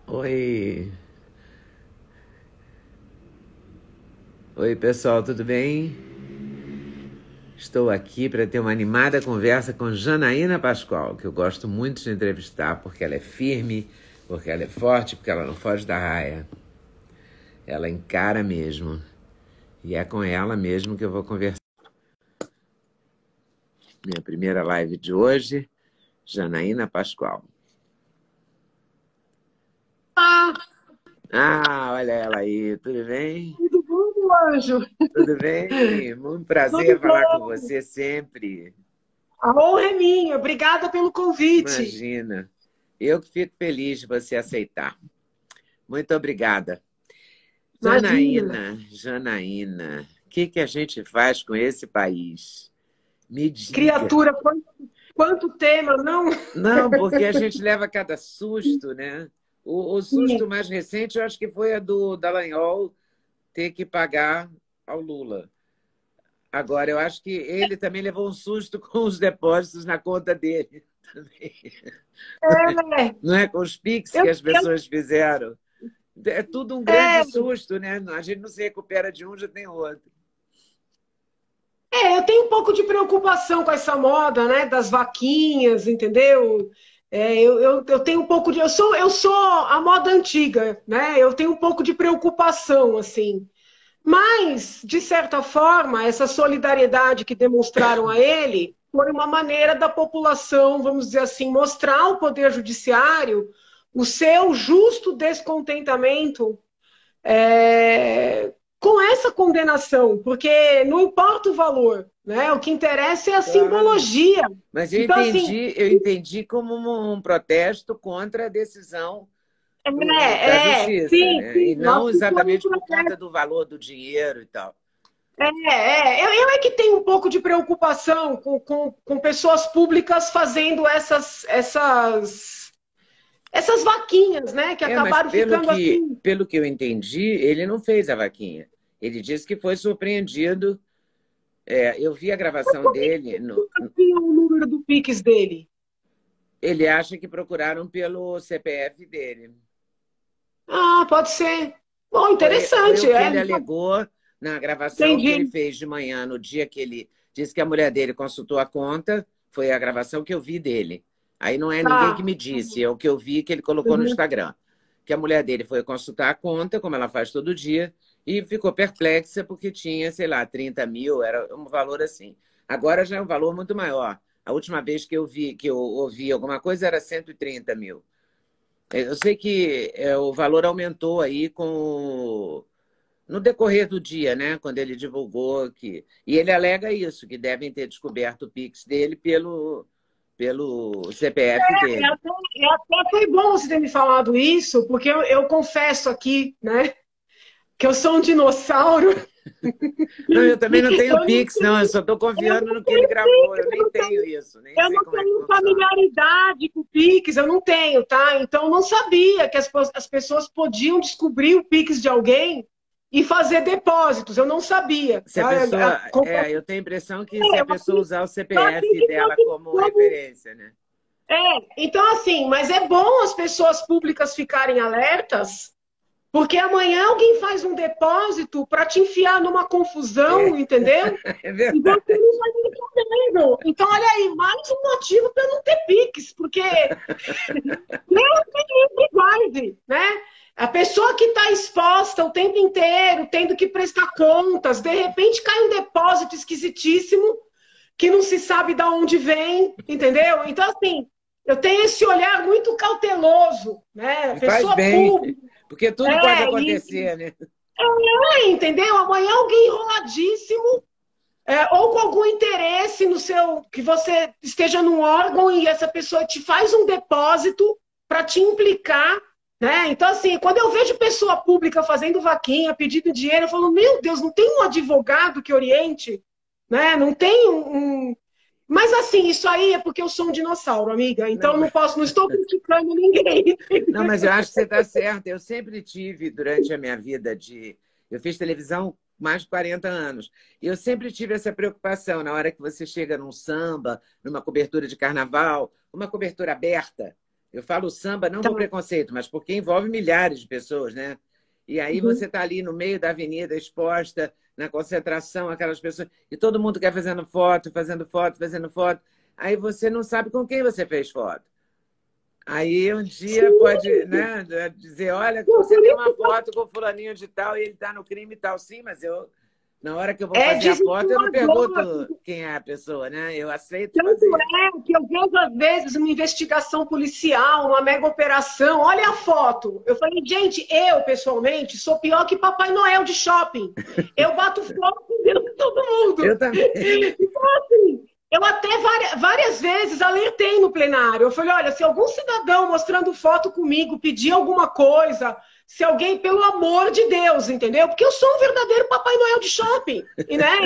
Oi, oi pessoal, tudo bem? Estou aqui para ter uma animada conversa com Janaína Pascoal, que eu gosto muito de entrevistar, porque ela é firme, porque ela é forte, porque ela não foge da raia. Ela encara mesmo. E é com ela mesmo que eu vou conversar. Minha primeira live de hoje, Janaína Pascoal. Ah, Olha ela aí, tudo bem? tudo bom, meu anjo? Tudo bem? Muito Tudo prazer falar com bom? você sempre. A honra é minha. Obrigada pelo convite. Imagina. Eu que fico feliz de você aceitar. Muito obrigada. Imagina. Janaína, o que a gente faz com esse país? Me diga. Criatura, quanto tema, não? Não, porque a gente leva cada susto, né? O susto Sim. mais recente, eu acho que foi a do Dallagnol ter que pagar ao Lula. Agora, eu acho que ele também levou um susto com os depósitos na conta dele. Também. É, Não é com os PIX eu, que as eu, pessoas fizeram. É tudo um grande é, susto, né? A gente não se recupera de um, já tem outro. eu tenho um pouco de preocupação com essa moda, né, das vaquinhas, entendeu? Eu tenho um pouco de. Eu sou a moda antiga, né? Eu tenho um pouco de preocupação, assim. Mas, de certa forma, essa solidariedade que demonstraram a ele foi uma maneira da população, vamos dizer assim, mostrar ao Poder Judiciário o seu justo descontentamento com essa condenação, porque não importa o valor, né? O que interessa é a Claro. simbologia. Mas Então, assim, eu entendi como um protesto contra a decisão da justiça, sim, né? E sim, eu não acho que foi um exatamente por processo. conta do valor do dinheiro e tal. Eu é que tenho um pouco de preocupação com pessoas públicas fazendo essas vaquinhas, né? Que É, mas acabaram ficando assim. pelo que eu entendi, ele não fez a vaquinha. Ele disse que foi surpreendido. Eu vi a gravação Como é que dele. tinha o número do Pix dele? Ele acha que procuraram pelo CPF dele. Ah, pode ser. Bom, Foi interessante, o que ele alegou na gravação que ele entendi. fez de manhã, no dia que ele disse que a mulher dele consultou a conta. Foi a gravação que eu vi dele. Aí não é ninguém que Tá. me disse, é o que eu vi que ele colocou no Uhum. Instagram. Que a mulher dele foi consultar a conta, como ela faz todo dia, e ficou perplexa porque tinha, sei lá, 30 mil, era um valor assim. Agora já é um valor muito maior. A última vez que eu ouvi alguma coisa era 130 mil. Eu sei que o valor aumentou aí no decorrer do dia, né? Quando ele divulgou que. E ele alega isso, que devem ter descoberto o Pix dele pelo CPF dele. Até foi bom você ter me falado isso, porque eu confesso aqui, né, que eu sou um dinossauro. Não, eu também não tenho Eu não Pix, não, eu tenho, só estou eu confiando não no que ele tenho gravou. Eu Pix, nem tenho isso, nem eu sei não como é que tenho funciona. familiaridade com o Pix, eu não tenho, tá? Então eu não sabia que as pessoas podiam descobrir o Pix de alguém e fazer depósitos. Eu não sabia, Se a tá? pessoa. Confesso, Eu tenho a impressão que se a pessoa usar o eu CPF acredito dela que como referência, né? então assim, mas é bom as pessoas públicas ficarem alertas, porque amanhã alguém faz um depósito para te enfiar numa confusão, É, entendeu? é E você verdade. não vai nem sabendo. Então, olha aí, mais um motivo para não ter Pix, porque Deus me livre e guarde, né? A pessoa que está exposta o tempo inteiro, tendo que prestar contas, de repente cai um depósito esquisitíssimo que não se sabe de onde vem, entendeu? Então, assim, eu tenho esse olhar muito cauteloso, né? E faz Pessoa bem, pública, porque tudo pode é, e, acontecer, né? entendeu? Amanhã alguém enroladíssimo, ou com algum interesse no seu, que você esteja num órgão e essa pessoa te faz um depósito para te implicar, né? Então, assim, quando eu vejo pessoa pública fazendo vaquinha, pedindo dinheiro, eu falo, meu Deus, não tem um advogado que oriente, né? Não tem Mas assim, isso aí é porque eu sou um dinossauro, amiga. Então Não, eu não posso, não estou criticando ninguém. não, mas eu acho que você está certa. Eu sempre tive, durante a minha vida de. Eu fiz televisão mais de 40 anos. E eu sempre tive essa preocupação na hora que você chega num samba, numa cobertura de carnaval, uma cobertura aberta. Eu falo samba não Tá. por preconceito, mas porque envolve milhares de pessoas, né? E aí Uhum. você está ali no meio da avenida, exposta, na concentração, aquelas pessoas, e todo mundo quer fazendo foto, fazendo foto, fazendo foto. Aí você não sabe com quem você fez foto. Aí um dia pode, Sim, né, dizer, olha, não, você por tem isso uma foto com fulaninho de tal e ele está no crime e tal. Sim, mas eu, na hora que eu vou é fazer a foto, eu não desestimulador. pergunto quem é a pessoa, né? Eu aceito Tanto fazer. é que eu vejo, às vezes, uma investigação policial, uma mega operação, olha a foto. Eu falei, gente, eu, pessoalmente, sou pior que Papai Noel de shopping. Eu bato foto dentro de todo Eu mundo. também. Então, assim, eu até várias vezes alertei no plenário. Eu falei, olha, se algum cidadão mostrando foto comigo pedir alguma coisa, se alguém, pelo amor de Deus, entendeu? Porque eu sou um verdadeiro Papai Noel de shopping, né?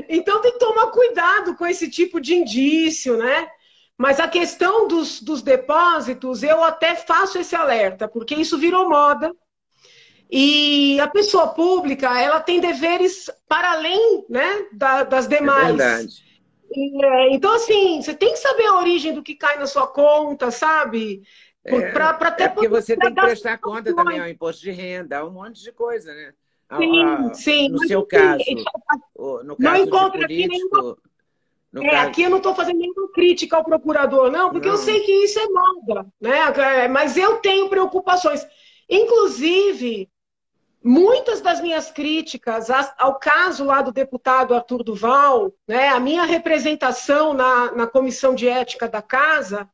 Então tem que tomar cuidado com esse tipo de indício, né? Mas a questão dos depósitos, eu até faço esse alerta, porque isso virou moda. E a pessoa pública, ela tem deveres para além, né, das É demais. verdade. Então, assim, você tem que saber a origem do que cai na sua conta, sabe? Para É até porque poder você tem que dar prestar conta também soluções. ao imposto de renda, a um monte de coisa, né? Sim, sim. No Mas, seu assim, caso, no não caso de encontra aqui nenhuma. político, no caso. Aqui eu não estou fazendo nenhuma crítica ao procurador, não, porque eu Não, sei que isso é moda, né? Mas eu tenho preocupações. Inclusive, muitas das minhas críticas ao caso lá do deputado Arthur Duval, né, a minha representação na comissão de ética da casa,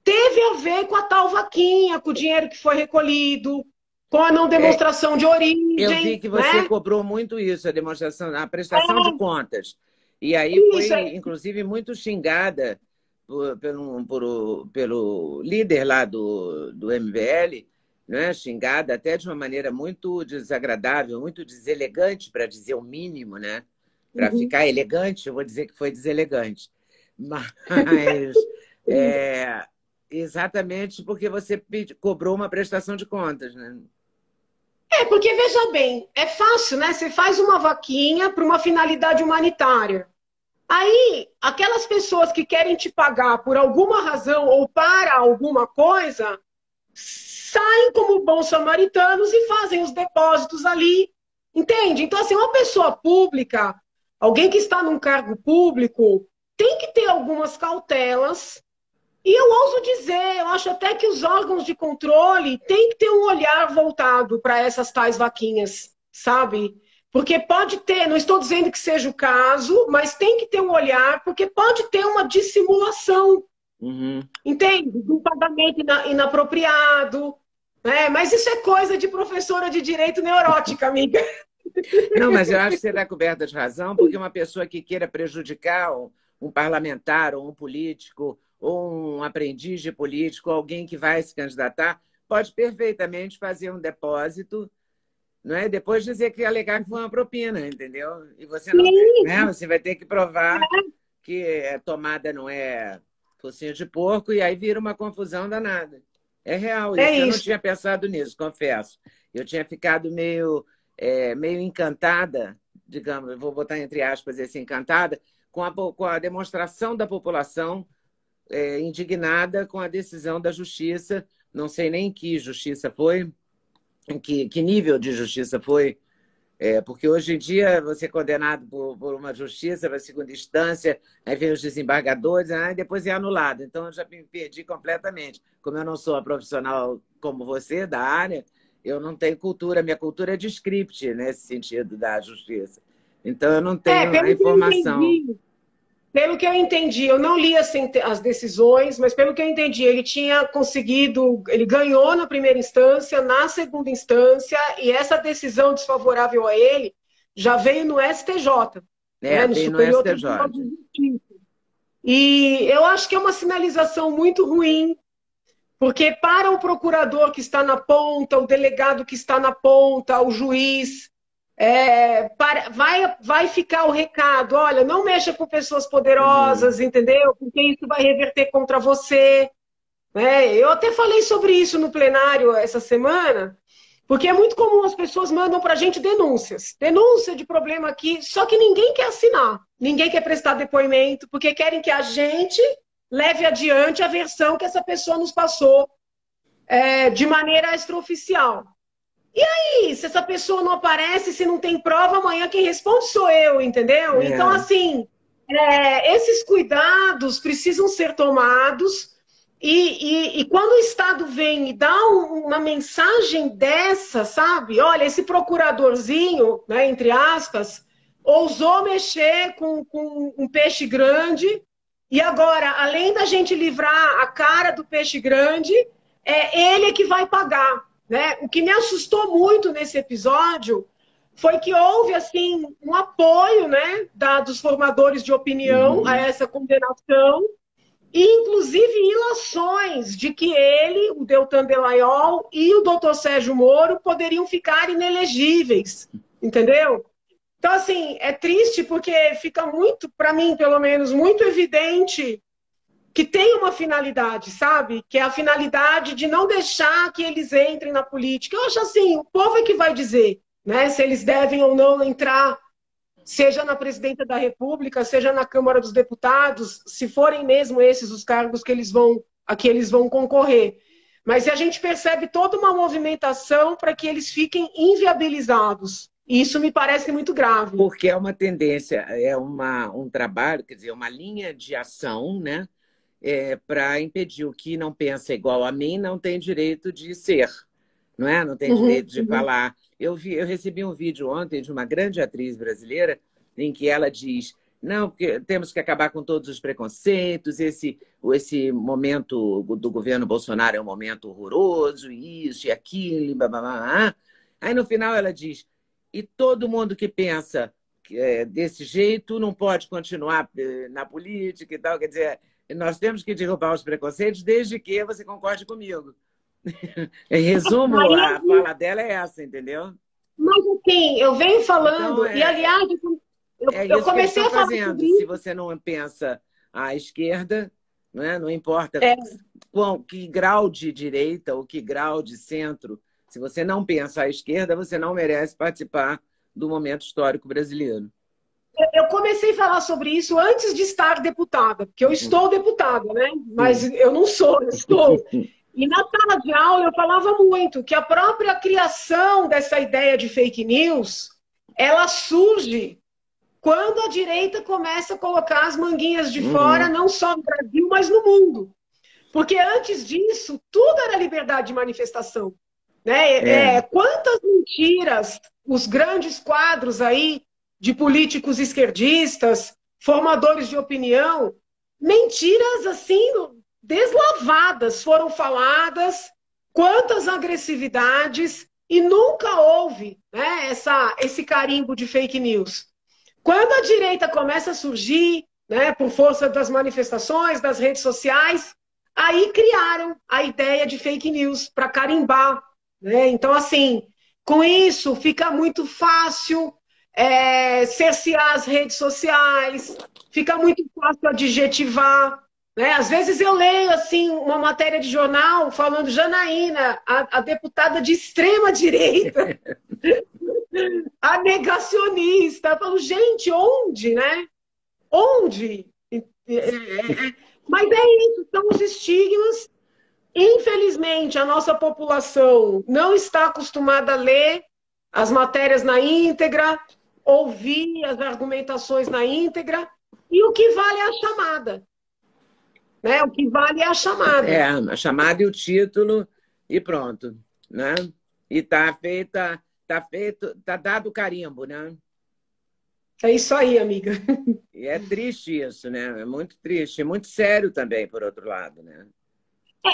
teve a ver com a tal vaquinha, com o dinheiro que foi recolhido, com a não é, demonstração de eu vi origem, que você né? cobrou muito isso, a demonstração, a prestação de contas. E aí Isso, foi, inclusive, muito xingada pelo líder lá do MBL, né? Xingada até de uma maneira muito desagradável, muito deselegante, para dizer o mínimo, né? Para uhum. ficar elegante, eu vou dizer que foi deselegante. Mas é, exatamente porque você cobrou uma prestação de contas, né? Porque veja bem, é fácil, né? Você faz uma vaquinha para uma finalidade humanitária. Aí, aquelas pessoas que querem te pagar por alguma razão ou para alguma coisa, saem como bons samaritanos e fazem os depósitos ali. Entende? Então, assim, uma pessoa pública, alguém que está num cargo público, tem que ter algumas cautelas. E eu ouso dizer, eu acho até que os órgãos de controle têm que ter um olhar voltado para essas tais vaquinhas, sabe? Porque pode ter, não estou dizendo que seja o caso, mas tem que ter um olhar, porque pode ter uma dissimulação, Uhum. entende? De um pagamento inapropriado, né? Mas isso é coisa de professora de direito neurótica, amiga. Não, mas eu acho que você está coberta de razão, porque uma pessoa que queira prejudicar um parlamentar, ou um político, ou um aprendiz de político, alguém que vai se candidatar, pode perfeitamente fazer um depósito, não é? Depois dizer que alegar que foi uma propina, entendeu? E você não, né? Sim, Você vai ter que provar que a tomada não é focinho de porco, e aí vira uma confusão danada. É real é isso. Eu não isso. tinha pensado nisso, confesso. Eu tinha ficado meio encantada, digamos, eu vou botar entre aspas esse encantada, com a demonstração da população indignada com a decisão da justiça. Não sei nem que justiça foi, em que nível de justiça foi, porque hoje em dia você é condenado por uma justiça, para segunda instância, aí vem os desembargadores, aí depois é anulado. Então eu já me perdi completamente. Como eu não sou uma profissional como você, da área, eu não tenho cultura, minha cultura é de script nesse sentido da justiça. Então eu não tenho a Pelo que eu informação. entendi, pelo que eu entendi, eu não li as decisões, mas pelo que eu entendi, ele tinha conseguido, ele ganhou na primeira instância, na segunda instância, e essa decisão desfavorável a ele já veio no STJ, né, no Veio no Superior Tribunal de STJ. Justiça. E eu acho que é uma sinalização muito ruim, porque para o procurador que está na ponta, o delegado que está na ponta, o juiz, vai ficar o recado, olha, não mexa com pessoas Uhum. poderosas, entendeu? Porque isso vai reverter contra você. Né? Eu até falei sobre isso no plenário essa semana, porque é muito comum as pessoas mandam para a gente denúncias. Denúncia de problema aqui, só que ninguém quer assinar, ninguém quer prestar depoimento, porque querem que a gente leve adiante a versão que essa pessoa nos passou de maneira extraoficial. E aí, se essa pessoa não aparece, se não tem prova, amanhã quem responde sou eu, entendeu? Então, assim, esses cuidados precisam ser tomados e quando o Estado vem e dá uma mensagem dessa, sabe? Olha, esse procuradorzinho, né, entre aspas, ousou mexer com um peixe grande e agora, além da gente livrar a cara do peixe grande, ele que vai pagar. Né? O que me assustou muito nesse episódio foi que houve assim um apoio, né, dos formadores de opinião a essa condenação e inclusive ilações de que ele, o Deltan Dallagnol e o Dr. Sérgio Moro poderiam ficar inelegíveis, entendeu? Então assim, é triste porque fica muito, para mim pelo menos, muito evidente que tem uma finalidade, sabe? Que é a finalidade de não deixar que eles entrem na política. Eu acho assim, o povo é que vai dizer, né? Se eles devem ou não entrar, seja na presidência da República, seja na Câmara dos Deputados, se forem mesmo esses os cargos que a que eles vão concorrer. Mas a gente percebe toda uma movimentação para que eles fiquem inviabilizados. E isso me parece muito grave. Porque é uma tendência, é um trabalho, quer dizer, uma linha de ação, né? Para impedir o que não pensa igual a mim não tem direito de ser, não é? Não tem direito de falar. Eu recebi um vídeo ontem de uma grande atriz brasileira em que ela diz: não, porque temos que acabar com todos os preconceitos, esse momento do governo Bolsonaro é um momento horroroso, isso e aquilo, blá, blá, blá. Aí no final ela diz: e todo mundo que pensa desse jeito não pode continuar na política e tal, quer dizer, nós temos que derrubar os preconceitos desde que você concorde comigo. Em resumo, a fala dela é essa, entendeu? Mas, assim, eu venho falando, então, e aliás, eu comecei a falar fazendo. Se você não pensa à esquerda, não importa que grau de direita ou que grau de centro, se você não pensa à esquerda, você não merece participar do momento histórico brasileiro. Eu comecei a falar sobre isso antes de estar deputada, porque eu estou deputada, né? Mas eu não sou, eu estou. E na sala de aula eu falava muito que a própria criação dessa ideia de fake news, ela surge quando a direita começa a colocar as manguinhas de fora, não só no Brasil, mas no mundo. Porque antes disso, tudo era liberdade de manifestação. Né? Quantas mentiras os grandes quadros aí de políticos esquerdistas, formadores de opinião, mentiras assim deslavadas foram faladas, quantas agressividades, e nunca houve, né, esse carimbo de fake news. Quando a direita começa a surgir, né, por força das manifestações, das redes sociais, aí criaram a ideia de fake news para carimbar. Né? Então, assim, com isso fica muito fácil cercear as redes sociais, fica muito fácil adjetivar. Né? Às vezes eu leio assim, uma matéria de jornal falando Janaína, a deputada de extrema direita, a negacionista. Eu falo, gente, onde, né? Onde? Mas é isso, são os estigmas. Infelizmente, a nossa população não está acostumada a ler as matérias na íntegra, ouvir as argumentações na íntegra, e o que vale é a chamada. Né? O que vale é a chamada. A chamada e o título, e pronto. Né? E tá dado o carimbo, né? É isso aí, amiga. E é triste isso, né? É muito triste, e muito sério também, por outro lado, né?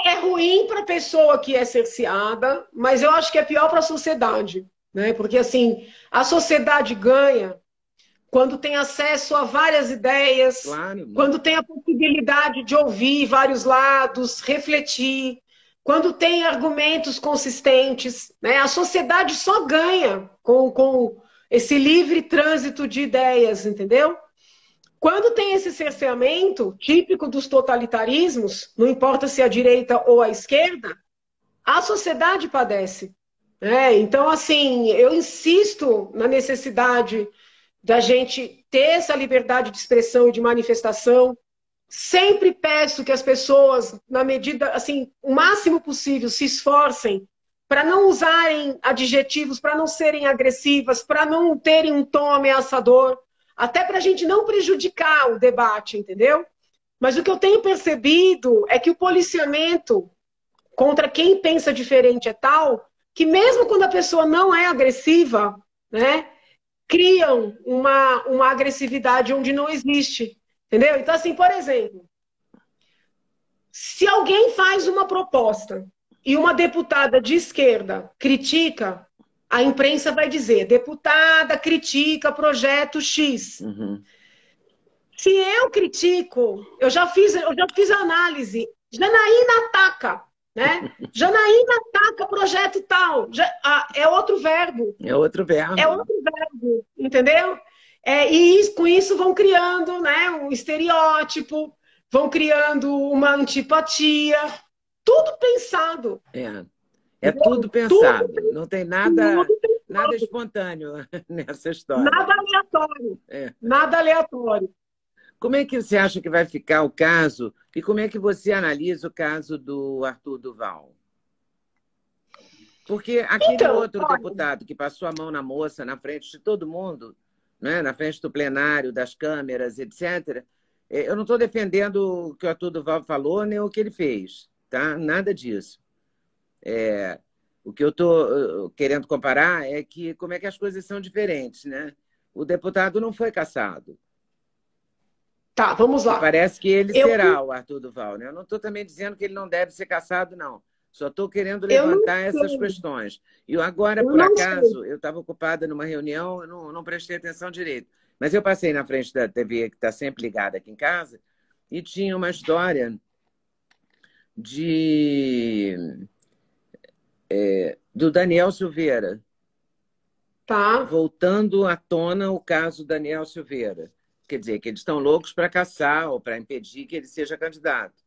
É ruim para a pessoa que é cerceada, mas eu acho que é pior para a sociedade. Né? Porque, assim, a sociedade ganha quando tem acesso a várias ideias, claro, quando tem a possibilidade de ouvir vários lados, refletir, quando tem argumentos consistentes. Né? A sociedade só ganha com esse livre trânsito de ideias, entendeu? Quando tem esse cerceamento, típico dos totalitarismos, não importa se é a direita ou a esquerda, a sociedade padece. Então, assim, eu insisto na necessidade da gente ter essa liberdade de expressão e de manifestação, Sempre peço que as pessoas, na medida, assim, o máximo possível, se esforcem para não usarem adjetivos, para não serem agressivas, para não terem um tom ameaçador, até para a gente não prejudicar o debate, entendeu? Mas o que eu tenho percebido é que o policiamento contra quem pensa diferente é tal que mesmo quando a pessoa não é agressiva, né, criam uma agressividade onde não existe, entendeu? Então, assim, por exemplo, se alguém faz uma proposta e uma deputada de esquerda critica, a imprensa vai dizer, deputada critica projeto X. Uhum. Se eu critico, eu já fiz a análise, Janaína ataca, né? Janaína ataca projeto tal. É outro verbo. É outro É verbo. outro verbo, entendeu? E com isso vão criando, né, um estereótipo, vão criando uma antipatia, tudo pensado. É tudo Tudo, pensado. Não tem tudo nada pensado. espontâneo nessa história. Nada aleatório. É. Nada aleatório. Como é que você acha que vai ficar o caso e como é que você analisa o caso do Arthur Duval? Porque aquele Então, outro olha, deputado que passou a mão na moça na frente de todo mundo, né, na frente do plenário, das câmeras, etc., eu não estou defendendo o que o Arthur Duval falou nem o que ele fez, tá? Nada disso. O que eu estou querendo comparar é que como é que as coisas são diferentes, né? O deputado não foi cassado. tá, vamos E lá. parece que ele Eu, será o Arthur Duval, né? Eu não estou também dizendo que ele não deve ser cassado, não. Só estou querendo eu não levantar essas sei, questões. E eu agora, eu por não sei. acaso, eu estava ocupada numa reunião, eu não prestei atenção direito. Mas eu passei na frente da TV, que está sempre ligada aqui em casa, e tinha uma história de do Daniel Silveira, Tá? voltando à tona o caso Daniel Silveira. Quer dizer, que eles estão loucos para caçar ou para impedir que ele seja candidato.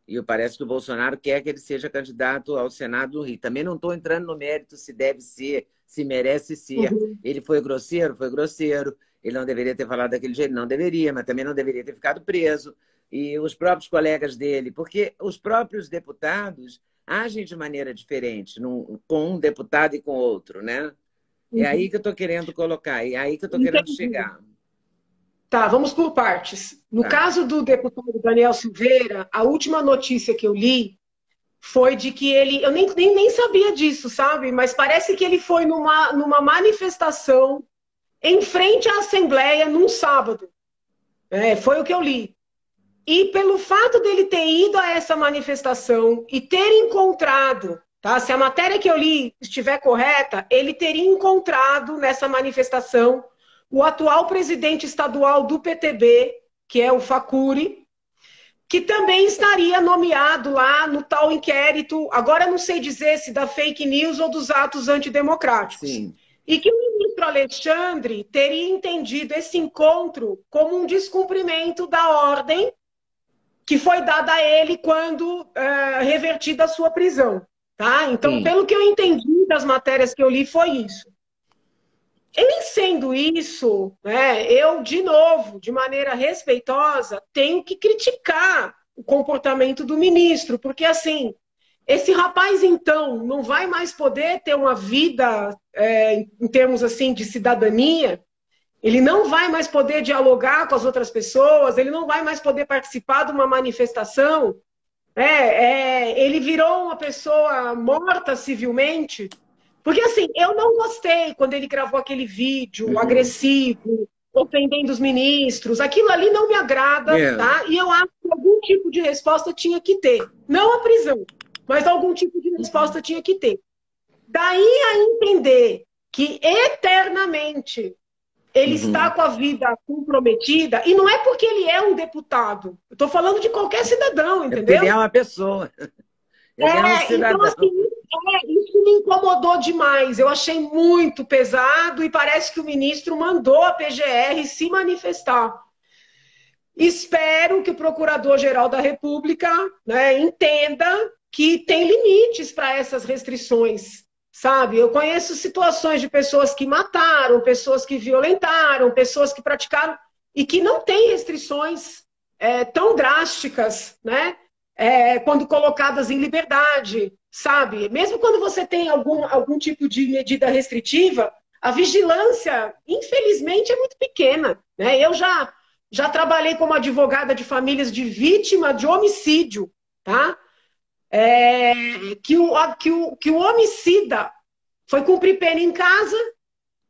E parece que o Bolsonaro quer que ele seja candidato ao Senado do Rio. Também não estou entrando no mérito se deve ser, se merece ser. Uhum. Ele foi grosseiro? Foi grosseiro. Ele não deveria ter falado daquele jeito? Não deveria, mas também não deveria ter ficado preso. E os próprios colegas dele, porque os próprios deputados agem de maneira diferente com um deputado e com outro, né? É aí Uhum. que eu estou querendo colocar, é aí que eu estou querendo Entendi. chegar. Tá, vamos por partes. No Tá. caso do deputado Daniel Silveira, a última notícia que eu li foi de que ele. Eu nem sabia disso, sabe? Mas parece que ele foi numa manifestação em frente à Assembleia num sábado. Foi o que eu li. E pelo fato dele ter ido a essa manifestação e ter encontrado, tá? Se a matéria que eu li estiver correta, ele teria encontrado nessa manifestação o atual presidente estadual do PTB, que é o Facuri, que também estaria nomeado lá no tal inquérito, agora não sei dizer se da fake news ou dos atos antidemocráticos. Sim. E que o ministro Alexandre teria entendido esse encontro como um descumprimento da ordem que foi dada a ele quando revertida a sua prisão. Tá? Então, Sim. pelo que eu entendi das matérias que eu li, foi isso. Em sendo isso, né, eu, de novo, de maneira respeitosa, tenho que criticar o comportamento do ministro, porque, assim, esse rapaz, então, não vai mais poder ter uma vida, em termos, assim, de cidadania, ele não vai mais poder dialogar com as outras pessoas, ele não vai mais poder participar de uma manifestação, ele virou uma pessoa morta civilmente. Porque, assim, eu não gostei quando ele gravou aquele vídeo Uhum. agressivo, ofendendo os ministros. Aquilo ali não me agrada, tá? E eu acho que algum tipo de resposta tinha que ter. Não a prisão, mas algum tipo de resposta tinha que ter. Daí a entender que eternamente ele está Uhum. com a vida comprometida, e não é porque ele é um deputado. Eu estou falando de qualquer cidadão, É porque ele é entendeu? uma pessoa, ele é um Então, cidadão. assim, isso me incomodou demais. Eu achei muito pesado e parece que o ministro mandou a PGR se manifestar. Espero que o Procurador-Geral da República, né, entenda que tem limites para essas restrições, sabe? Eu conheço situações de pessoas que mataram, pessoas que violentaram, pessoas que praticaram e que não têm restrições, tão drásticas, né? Quando colocadas em liberdade, sabe? Mesmo quando você tem algum tipo de medida restritiva, a vigilância, infelizmente, é muito pequena, né? Eu já trabalhei como advogada de famílias de vítima de homicídio, tá? Que o homicida foi cumprir pena em casa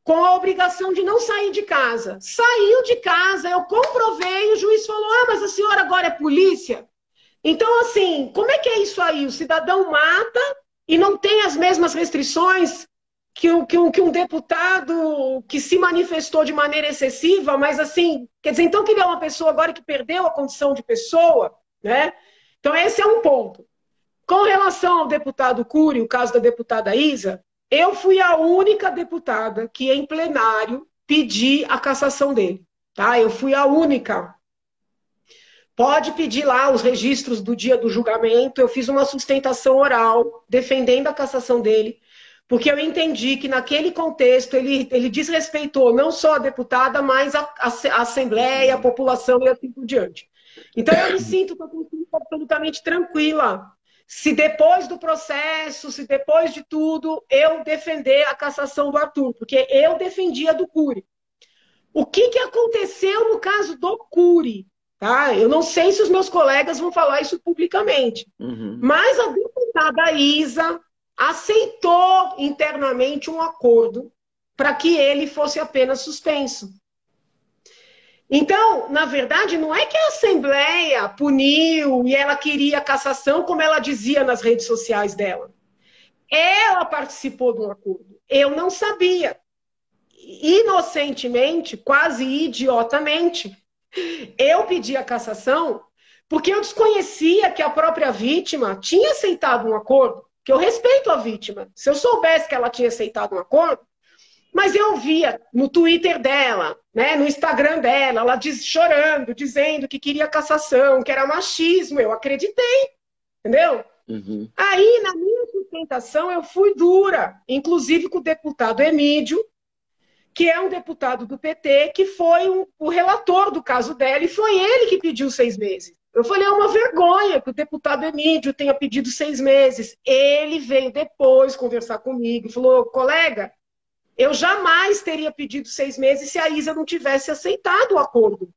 com a obrigação de não sair de casa. Saiu de casa, eu comprovei, o juiz falou, mas a senhora agora é polícia? Então, assim, como é que é isso aí? O cidadão mata e não tem as mesmas restrições que um deputado que se manifestou de maneira excessiva, mas assim, quer dizer, então que ele é uma pessoa agora que perdeu a condição de pessoa, né? Então, esse é um ponto. Com relação ao deputado Cury, o caso da deputada Isa, eu fui a única deputada que, em plenário, pedi a cassação dele. Tá? Eu fui a única. Pode pedir lá os registros do dia do julgamento. Eu fiz uma sustentação oral defendendo a cassação dele, porque eu entendi que, naquele contexto, ele desrespeitou não só a deputada, mas a Assembleia, a população e assim por diante. Então, eu me sinto absolutamente tranquila se depois do processo, se depois de tudo, eu defender a cassação do Arthur, porque eu defendia do Cury. O que aconteceu no caso do Cury? Tá? Eu não sei se os meus colegas vão falar isso publicamente, mas a deputada Isa aceitou internamente um acordo para que ele fosse apenas suspenso. Então, na verdade, não é que a Assembleia puniu e ela queria cassação, como ela dizia nas redes sociais dela. Ela participou de um acordo. Eu não sabia. Inocentemente, quase idiotamente, eu pedi a cassação porque eu desconhecia que a própria vítima tinha aceitado um acordo, que eu respeito a vítima. Se eu soubesse que ela tinha aceitado um acordo, mas eu via no Twitter dela, né, no Instagram dela, ela chorando, dizendo que queria cassação, que era machismo. Eu acreditei, entendeu? Aí, na minha sustentação, eu fui dura, inclusive com o deputado Emídio, que é um deputado do PT, que foi o relator do caso dela, e foi ele que pediu 6 meses. Eu falei, é uma vergonha que o deputado Emídio tenha pedido 6 meses. Ele veio depois conversar comigo e falou, colega, eu jamais teria pedido 6 meses se a Isa não tivesse aceitado o acordo.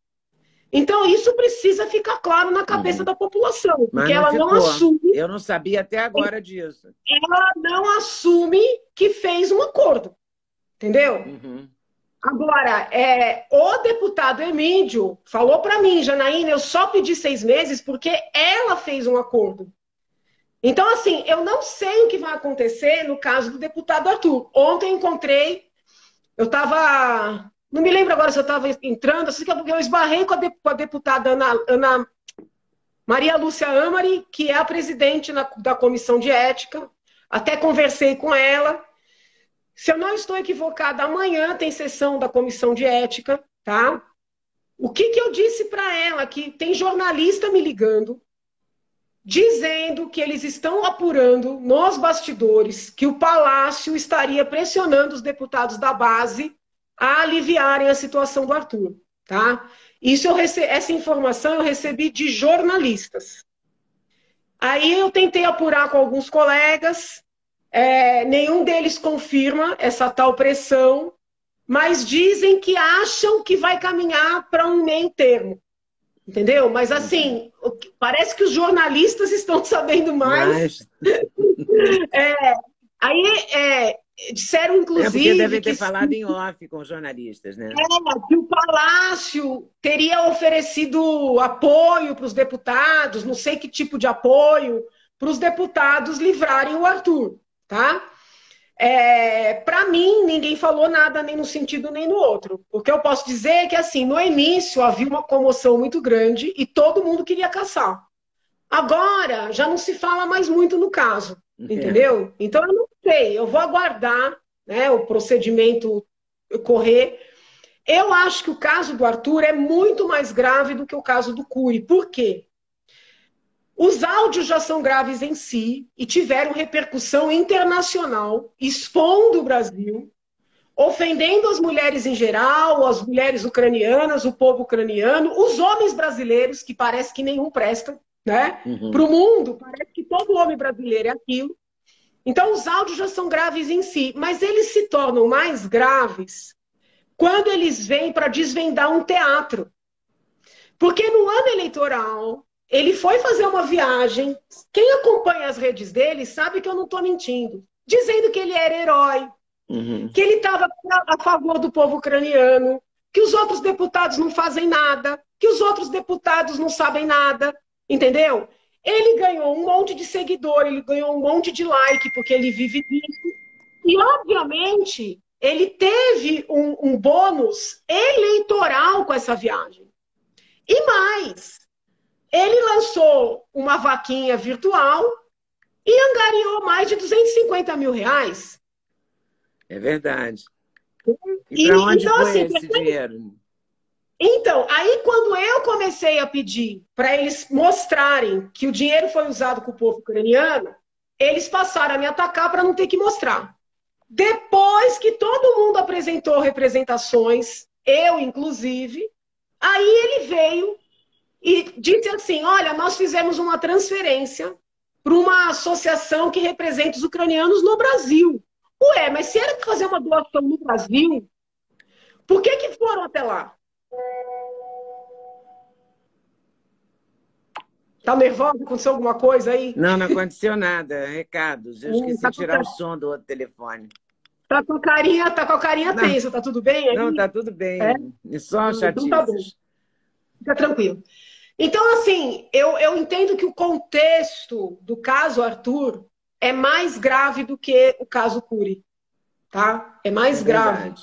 Então, isso precisa ficar claro na cabeça da população, porque ela não assume... Eu não sabia até agora disso. Ela não assume que fez um acordo, entendeu? Agora, o deputado Emídio falou para mim, Janaína, eu só pedi 6 meses porque ela fez um acordo. Então, assim, eu não sei o que vai acontecer no caso do deputado Arthur. Ontem eu estava... Não me lembro agora se eu estava entrando, porque eu esbarrei com a deputada Ana Maria Lúcia Amari, que é a presidente da Comissão de Ética. Até conversei com ela. Se eu não estou equivocada, amanhã tem sessão da Comissão de Ética, tá? O que eu disse para ela? Que tem jornalista me ligando, dizendo que eles estão apurando nos bastidores que o Palácio estaria pressionando os deputados da base a aliviarem a situação do Arthur, tá? Essa informação eu recebi de jornalistas. Aí eu tentei apurar com alguns colegas, nenhum deles confirma essa tal pressão, mas dizem que acham que vai caminhar para um meio termo. Entendeu? Mas, assim, parece que os jornalistas estão sabendo mais. Aí, disseram, inclusive... porque devem ter falado em off com os jornalistas, né? Que o Palácio teria oferecido apoio para os deputados, não sei que tipo de apoio, para os deputados livrarem o Arthur, tá? Para mim, ninguém falou nada nem no sentido nem no outro. O que eu posso dizer é que, assim, no início havia uma comoção muito grande e todo mundo queria caçar. Agora, já não se fala mais muito no caso, entendeu? Então, eu não sei, eu vou aguardar, né, o procedimento correr. Eu acho que o caso do Arthur é muito mais grave do que o caso do Cury. Por quê? Os áudios já são graves em si e tiveram repercussão internacional, expondo o Brasil. ofendendo as mulheres em geral, as mulheres ucranianas, o povo ucraniano, os homens brasileiros, que parece que nenhum presta, né? Para o mundo, parece que todo homem brasileiro é aquilo. Então, os áudios já são graves em si, mas eles se tornam mais graves quando eles vêm para desvendar um teatro. Porque no ano eleitoral, ele foi fazer uma viagem. Quem acompanha as redes dele sabe que eu não estou mentindo. Dizendo que ele era herói, que ele estava a favor do povo ucraniano, que os outros deputados não fazem nada, que os outros deputados não sabem nada, entendeu? Ele ganhou um monte de seguidor, ele ganhou um monte de like, porque ele vive disso. E, obviamente, ele teve um bônus eleitoral com essa viagem. E mais, ele lançou uma vaquinha virtual e angariou mais de 250 mil reais. É verdade. E para onde então, foi esse dinheiro? Então, aí quando eu comecei a pedir para eles mostrarem que o dinheiro foi usado com o povo ucraniano, eles passaram a me atacar para não ter que mostrar. Depois que todo mundo apresentou representações, eu inclusive, aí ele veio e disse assim, olha, nós fizemos uma transferência para uma associação que representa os ucranianos no Brasil. Ué, mas se era para fazer uma doação no Brasil, por que foram até lá? Tá nervosa? Aconteceu alguma coisa aí? Não, não aconteceu nada. Recados. Eu esqueci de tirar o som do outro telefone. Tá com a carinha tensa, tá tudo bem aí? Não, tá tudo bem. É só chatices. Então tá bom. Fica tranquilo. Então, assim, eu entendo que o contexto do caso Arthur é mais grave do que o caso Cury, tá? É mais grave.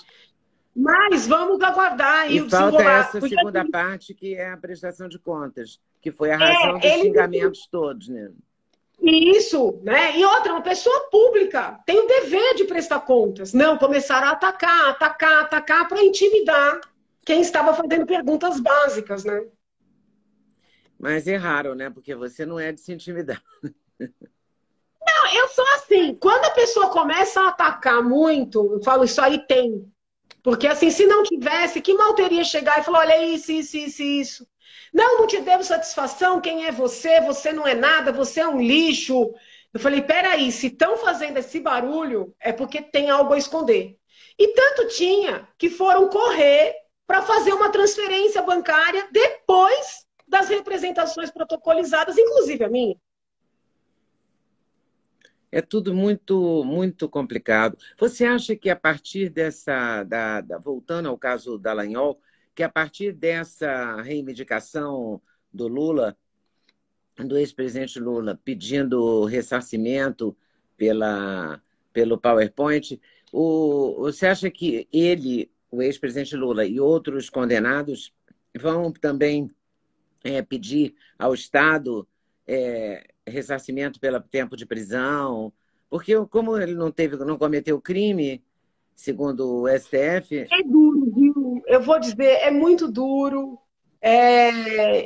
Mas vamos aguardar aí o desenrolar. E falta essa segunda parte, que é a prestação de contas, que foi a razão dos xingamentos todos, né? Isso, né? E outra, uma pessoa pública tem o dever de prestar contas. Não, começaram a atacar para intimidar quem estava fazendo perguntas básicas, né? Mas erraram, né? Porque você não é de se intimidar. Não, eu sou assim. Quando a pessoa começa a atacar muito, eu falo, isso aí tem. Porque assim, se não tivesse, que mal teria chegar e falar, olha isso. Não te devo satisfação, quem é você? Você não é nada, você é um lixo. Eu falei, peraí, se estão fazendo esse barulho, é porque tem algo a esconder. E tanto tinha que foram correr para fazer uma transferência bancária depois das representações protocolizadas, inclusive a minha. É tudo muito complicado. Você acha que a partir dessa, voltando ao caso Dallagnol, que a partir dessa reivindicação do Lula, do ex-presidente Lula, pedindo ressarcimento pelo PowerPoint, você acha que ele, o ex-presidente Lula e outros condenados vão também pedir ao Estado ressarcimento pelo tempo de prisão? Porque como ele não cometeu crime, segundo o STF... É duro, viu? Eu vou dizer, é muito duro.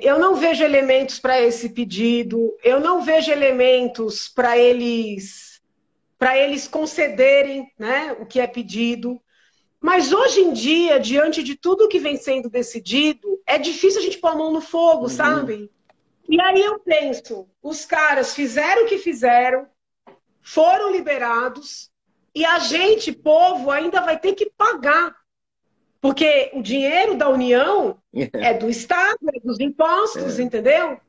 Eu não vejo elementos para esse pedido, eu não vejo elementos para eles concederem, né, o que é pedido. Mas hoje em dia, diante de tudo que vem sendo decidido, é difícil a gente pôr a mão no fogo, sabe? E aí eu penso, os caras fizeram o que fizeram, foram liberados, e a gente, povo, ainda vai ter que pagar. Porque o dinheiro da União é do Estado, é dos impostos, entendeu?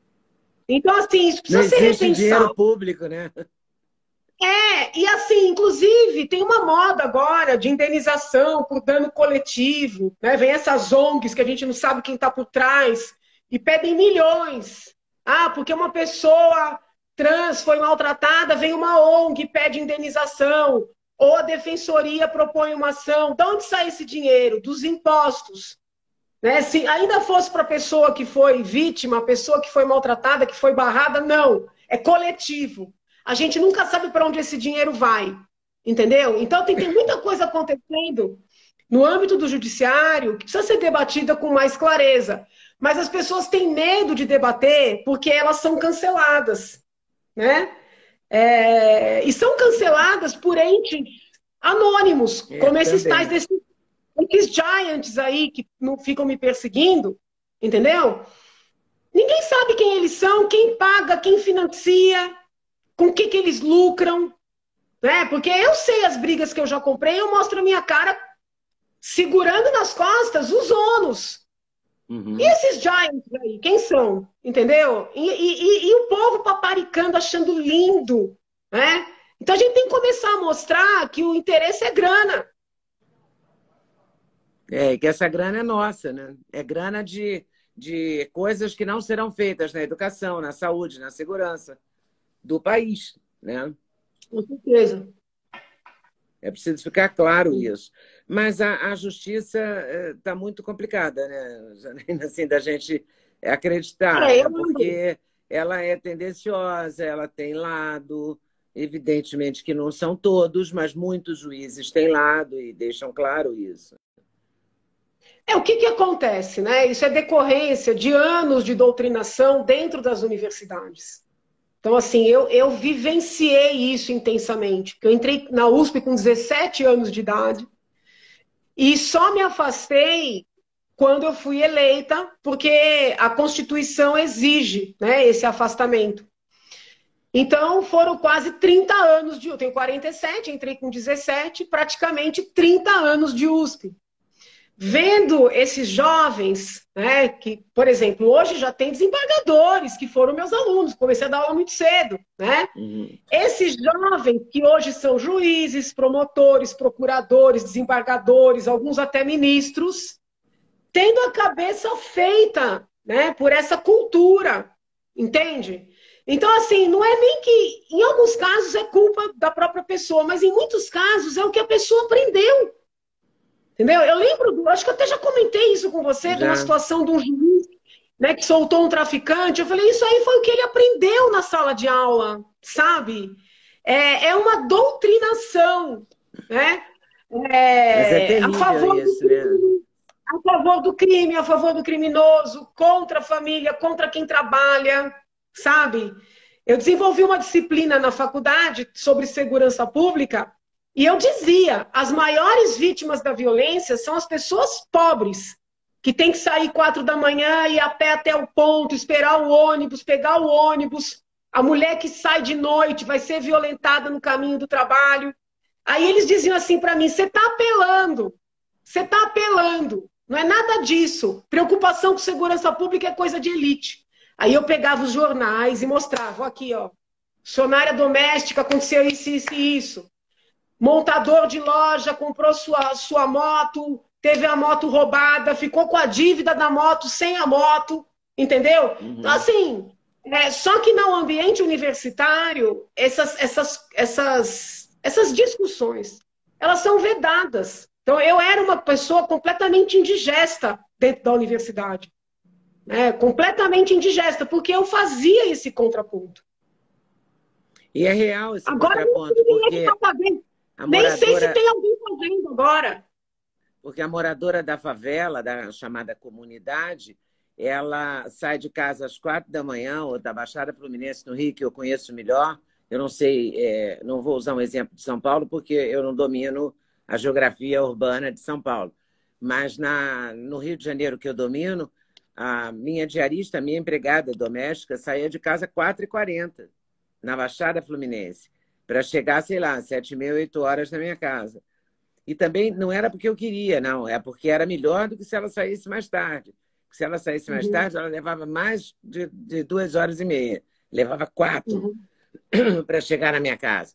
Então, assim, isso precisa ser repensado. Não existe dinheiro público, né? E assim, inclusive, tem uma moda agora de indenização por dano coletivo, né? Vem essas ONGs que a gente não sabe quem está por trás e pedem milhões. Porque uma pessoa trans foi maltratada, vem uma ONG e pede indenização. Ou a defensoria propõe uma ação. De onde sai esse dinheiro? Dos impostos. Né? Se ainda fosse para a pessoa que foi vítima, a pessoa que foi maltratada, que foi barrada, não. É coletivo. A gente nunca sabe para onde esse dinheiro vai. Entendeu? Então tem muita coisa acontecendo no âmbito do judiciário que precisa ser debatida com mais clareza. Mas as pessoas têm medo de debater porque elas são canceladas. Né? E são canceladas por entes anônimos, como esses tais também. desses giants aí que não ficam me perseguindo, entendeu? Ninguém sabe quem eles são, quem paga, quem financia, com o que eles lucram, né? Porque eu sei as brigas que eu já comprei, eu mostro a minha cara segurando nas costas os ônus. E Uhum. esses giants aí, quem são? Entendeu? E o povo paparicando, achando lindo, né? Então a gente tem que começar a mostrar que o interesse é grana. É, e que essa grana é nossa, né? É grana de coisas que não serão feitas na educação, na saúde, na segurança do país, né? Com certeza. É preciso ficar claro isso. Mas a justiça está muito complicada, né, Janaína, assim, da gente acreditar, É, eu né? ando. Porque ela é tendenciosa, ela tem lado, evidentemente que não são todos, mas muitos juízes têm lado e deixam claro isso. É, o que acontece, né? Isso é decorrência de anos de doutrinação dentro das universidades. Então, assim, eu vivenciei isso intensamente. Eu entrei na USP com 17 anos de idade e só me afastei quando eu fui eleita, porque a Constituição exige, né, esse afastamento. Então, foram quase 30 anos de... Eu tenho 47, entrei com 17, praticamente 30 anos de USP. Vendo esses jovens, né, que, por exemplo, hoje já tem desembargadores que foram meus alunos, comecei a dar aula muito cedo, né? Uhum. Esses jovens que hoje são juízes, promotores, procuradores, desembargadores, alguns até ministros, tendo a cabeça feita, né, por essa cultura, entende? Então, assim, não é nem que, em alguns casos, é culpa da própria pessoa, mas em muitos casos é o que a pessoa aprendeu. Entendeu? Eu lembro, acho que eu até já comentei isso com você, de uma Já. situação de um juiz, né, que soltou um traficante. Eu falei, isso aí foi o que ele aprendeu na sala de aula, sabe? É uma doutrinação, né? Mas é A terrível favor do isso, né? crime, a favor do crime, a favor do criminoso, contra a família, contra quem trabalha, sabe? Eu desenvolvi uma disciplina na faculdade sobre segurança pública e eu dizia, as maiores vítimas da violência são as pessoas pobres, que tem que sair 4 da manhã, ir a pé até o ponto, esperar o ônibus, pegar o ônibus. A mulher que sai de noite vai ser violentada no caminho do trabalho. Aí eles diziam assim para mim, você está apelando, você está apelando. Não é nada disso. Preocupação com segurança pública é coisa de elite. Aí eu pegava os jornais e mostrava, aqui, ó, funcionária doméstica, aconteceu isso, isso e isso. Montador de loja comprou sua moto, teve a moto roubada, ficou com a dívida da moto sem a moto, entendeu? Então, Uhum. assim, só que no ambiente universitário, essas discussões, elas são vedadas. Então, eu era uma pessoa completamente indigesta dentro da universidade, né? Completamente indigesta, porque eu fazia esse contraponto. E é real esse Agora, não sei contraponto, quem é que está porque fazendo. a Nem sei se moradora, tem alguém fazendo agora. porque a moradora da favela, da chamada comunidade, ela sai de casa às 4 da manhã, ou da Baixada Fluminense no Rio, que eu conheço melhor. Eu não sei, não vou usar um exemplo de São Paulo, porque eu não domino a geografia urbana de São Paulo. Mas no Rio de Janeiro, que eu domino, a minha diarista, a minha empregada doméstica, saía de casa às 4h40, na Baixada Fluminense, para chegar, sei lá, 7h30, 8 horas na minha casa. E também não era porque eu queria, não, é porque era melhor do que se ela saísse mais tarde. Se ela saísse mais Uhum, tarde, ela levava mais de 2 horas e meia, levava 4 uhum, para chegar na minha casa.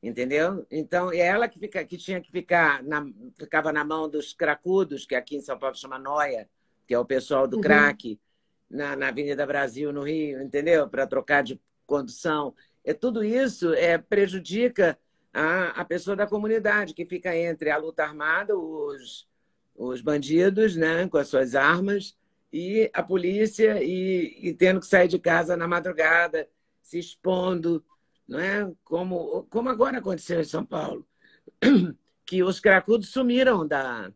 Entendeu? Então, é ela que tinha que ficava na mão dos cracudos, que aqui em São Paulo chama Noia, que é o pessoal do uhum. crack, na Avenida Brasil, no Rio, entendeu? Para trocar de condução. Tudo isso prejudica a pessoa da comunidade, que fica entre a luta armada, os bandidos, né, com as suas armas, e a polícia, e tendo que sair de casa na madrugada, se expondo, não é? Como agora aconteceu em São Paulo, que os cracudos sumiram da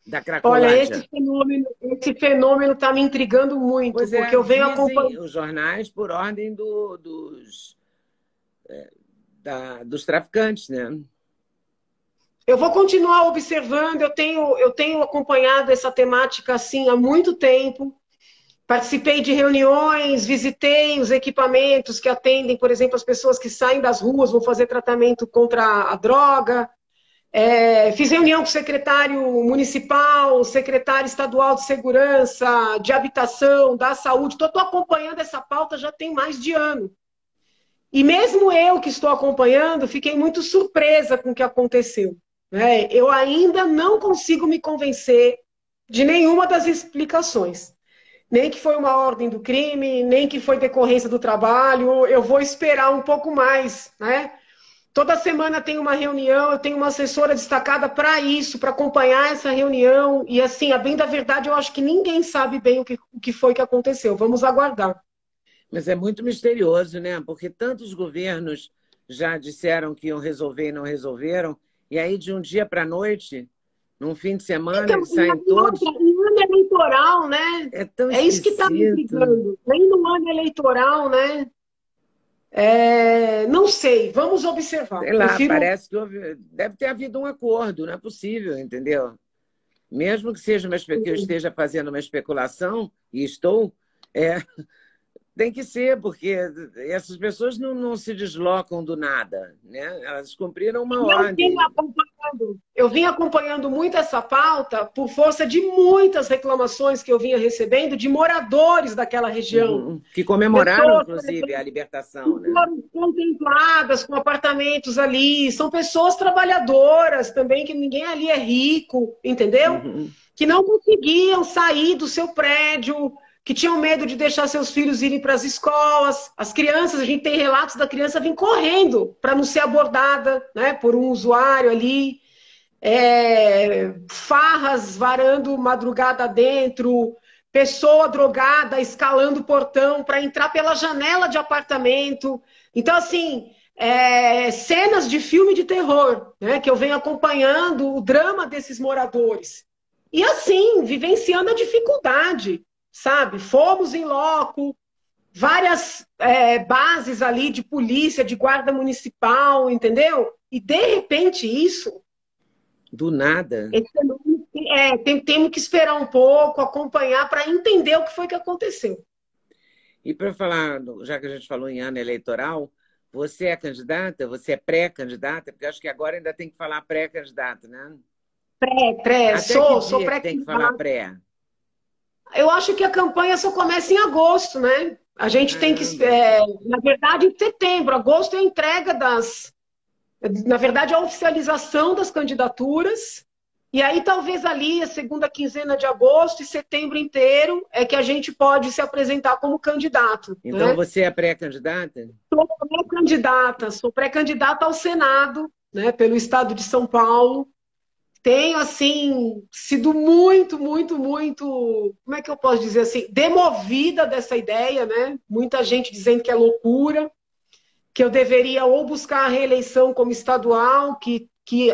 Olha, Cracolândia. esse fenômeno está me intrigando muito, Pois porque é, eu venho acompanhando. dizem os jornais por ordem dos traficantes, né? Eu vou continuar observando, eu tenho acompanhado essa temática assim há muito tempo. Participei de reuniões, visitei os equipamentos que atendem, por exemplo, as pessoas que saem das ruas, vão fazer tratamento contra a droga. Fiz reunião com o secretário municipal, secretário estadual de segurança, de habitação, da saúde. Estou acompanhando essa pauta já tem mais de ano. E mesmo eu que estou acompanhando, fiquei muito surpresa com o que aconteceu. Né? Eu ainda não consigo me convencer de nenhuma das explicações. Nem que foi uma ordem do crime, nem que foi decorrência do trabalho. Eu vou esperar um pouco mais, né? Toda semana tem uma reunião, eu tenho uma assessora destacada para isso, para acompanhar essa reunião. E assim, a bem da verdade, eu acho que ninguém sabe bem o que foi que aconteceu. Vamos aguardar. Mas é muito misterioso, né? Porque tantos governos já disseram que iam resolver e não resolveram, e aí de um dia para a noite, num fim de semana, Então, eles saem todos. em ano eleitoral, né? É tão É isso que está me esquisito. intrigando. Nem no ano eleitoral, né? Não sei, vamos observar. Sei lá, Prefiro. parece que deve ter havido um acordo, não é possível, entendeu? Mesmo que seja que eu esteja fazendo uma especulação, e estou, é, tem que ser, porque essas pessoas não se deslocam do nada, né? Elas cumpriram uma ordem. Eu vim acompanhando muito essa pauta por força de muitas reclamações que eu vinha recebendo de moradores daquela região. Uhum. Que comemoraram, Pessoas, por inclusive, exemplo, a libertação, que né? foram contempladas com apartamentos ali. São pessoas trabalhadoras também, que ninguém ali é rico, entendeu? Uhum. Que não conseguiam sair do seu prédio, que tinham medo de deixar seus filhos irem para as escolas. As crianças, a gente tem relatos da criança vir correndo para não ser abordada, né, por um usuário ali. Farras varando madrugada dentro, pessoa drogada escalando o portão para entrar pela janela de apartamento. Então, assim, cenas de filme de terror, né, que eu venho acompanhando o drama desses moradores. E assim, vivenciando a dificuldade, sabe? Fomos em loco, várias bases ali de polícia, de guarda municipal, entendeu? E de repente isso, Do nada. temos que esperar um pouco, acompanhar para entender o que foi que aconteceu. E para falar, já que a gente falou em ano eleitoral, você é candidata? Você é pré-candidata? Porque acho que agora ainda tem que falar pré-candidata, né? Até que Sou dia que tem que falar pré-candidata. pré? Eu acho que a campanha só começa em agosto, né? A gente tem que, Caramba. na verdade, em setembro. Agosto é a entrega na verdade, a oficialização das candidaturas. E aí, talvez ali, a segunda quinzena de agosto e setembro inteiro, é que a gente pode se apresentar como candidato. Então Né? você é pré-candidata? Sou pré-candidata ao Senado, né, pelo estado de São Paulo. Tenho, assim, sido muito, muito, muito, como é que eu posso dizer assim, demovida dessa ideia, né? Muita gente dizendo que é loucura, que eu deveria ou buscar a reeleição como estadual, que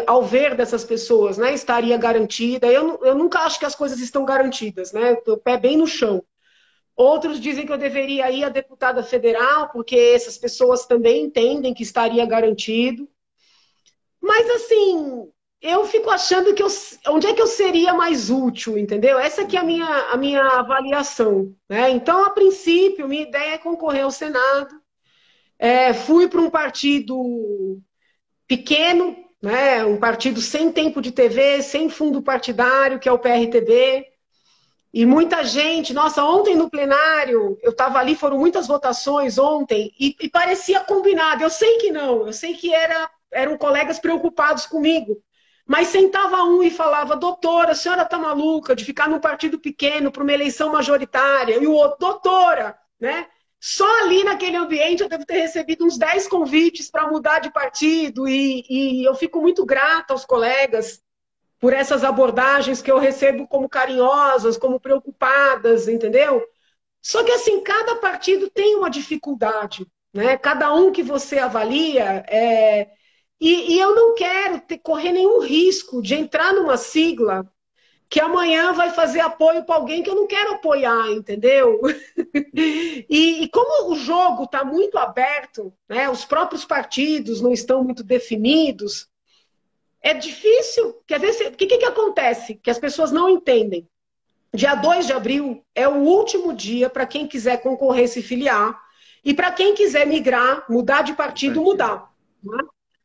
ao ver dessas pessoas, né, estaria garantida. Eu nunca acho que as coisas estão garantidas, né? O pé bem no chão. Outros dizem que eu deveria ir a deputada federal, porque essas pessoas também entendem que estaria garantido. Mas, assim, eu fico achando que onde é que eu seria mais útil, entendeu? Essa aqui é a minha avaliação. Né? Então, a princípio, minha ideia é concorrer ao Senado. Fui para um partido pequeno, né? Um partido sem tempo de TV, sem fundo partidário, que é o PRTB. E muita gente, nossa, ontem no plenário, eu estava ali, foram muitas votações ontem, e parecia combinado. Eu sei que não, eu sei que eram colegas preocupados comigo. Mas sentava um e falava, doutora, a senhora está maluca de ficar num partido pequeno para uma eleição majoritária? E o outro, doutora, né? Só ali naquele ambiente eu devo ter recebido uns 10 convites para mudar de partido, e eu fico muito grata aos colegas por essas abordagens que eu recebo como carinhosas, como preocupadas, entendeu? Só que, assim, cada partido tem uma dificuldade, né? Cada um que você avalia. E eu não quero correr nenhum risco de entrar numa sigla que amanhã vai fazer apoio para alguém que eu não quero apoiar, entendeu? E como o jogo está muito aberto, né? Os próprios partidos não estão muito definidos. É difícil. Quer dizer, o que acontece? Que as pessoas não entendem. Dia 2 de abril é o último dia para quem quiser concorrer, se filiar. E para quem quiser migrar, mudar de partido, mudar. Né?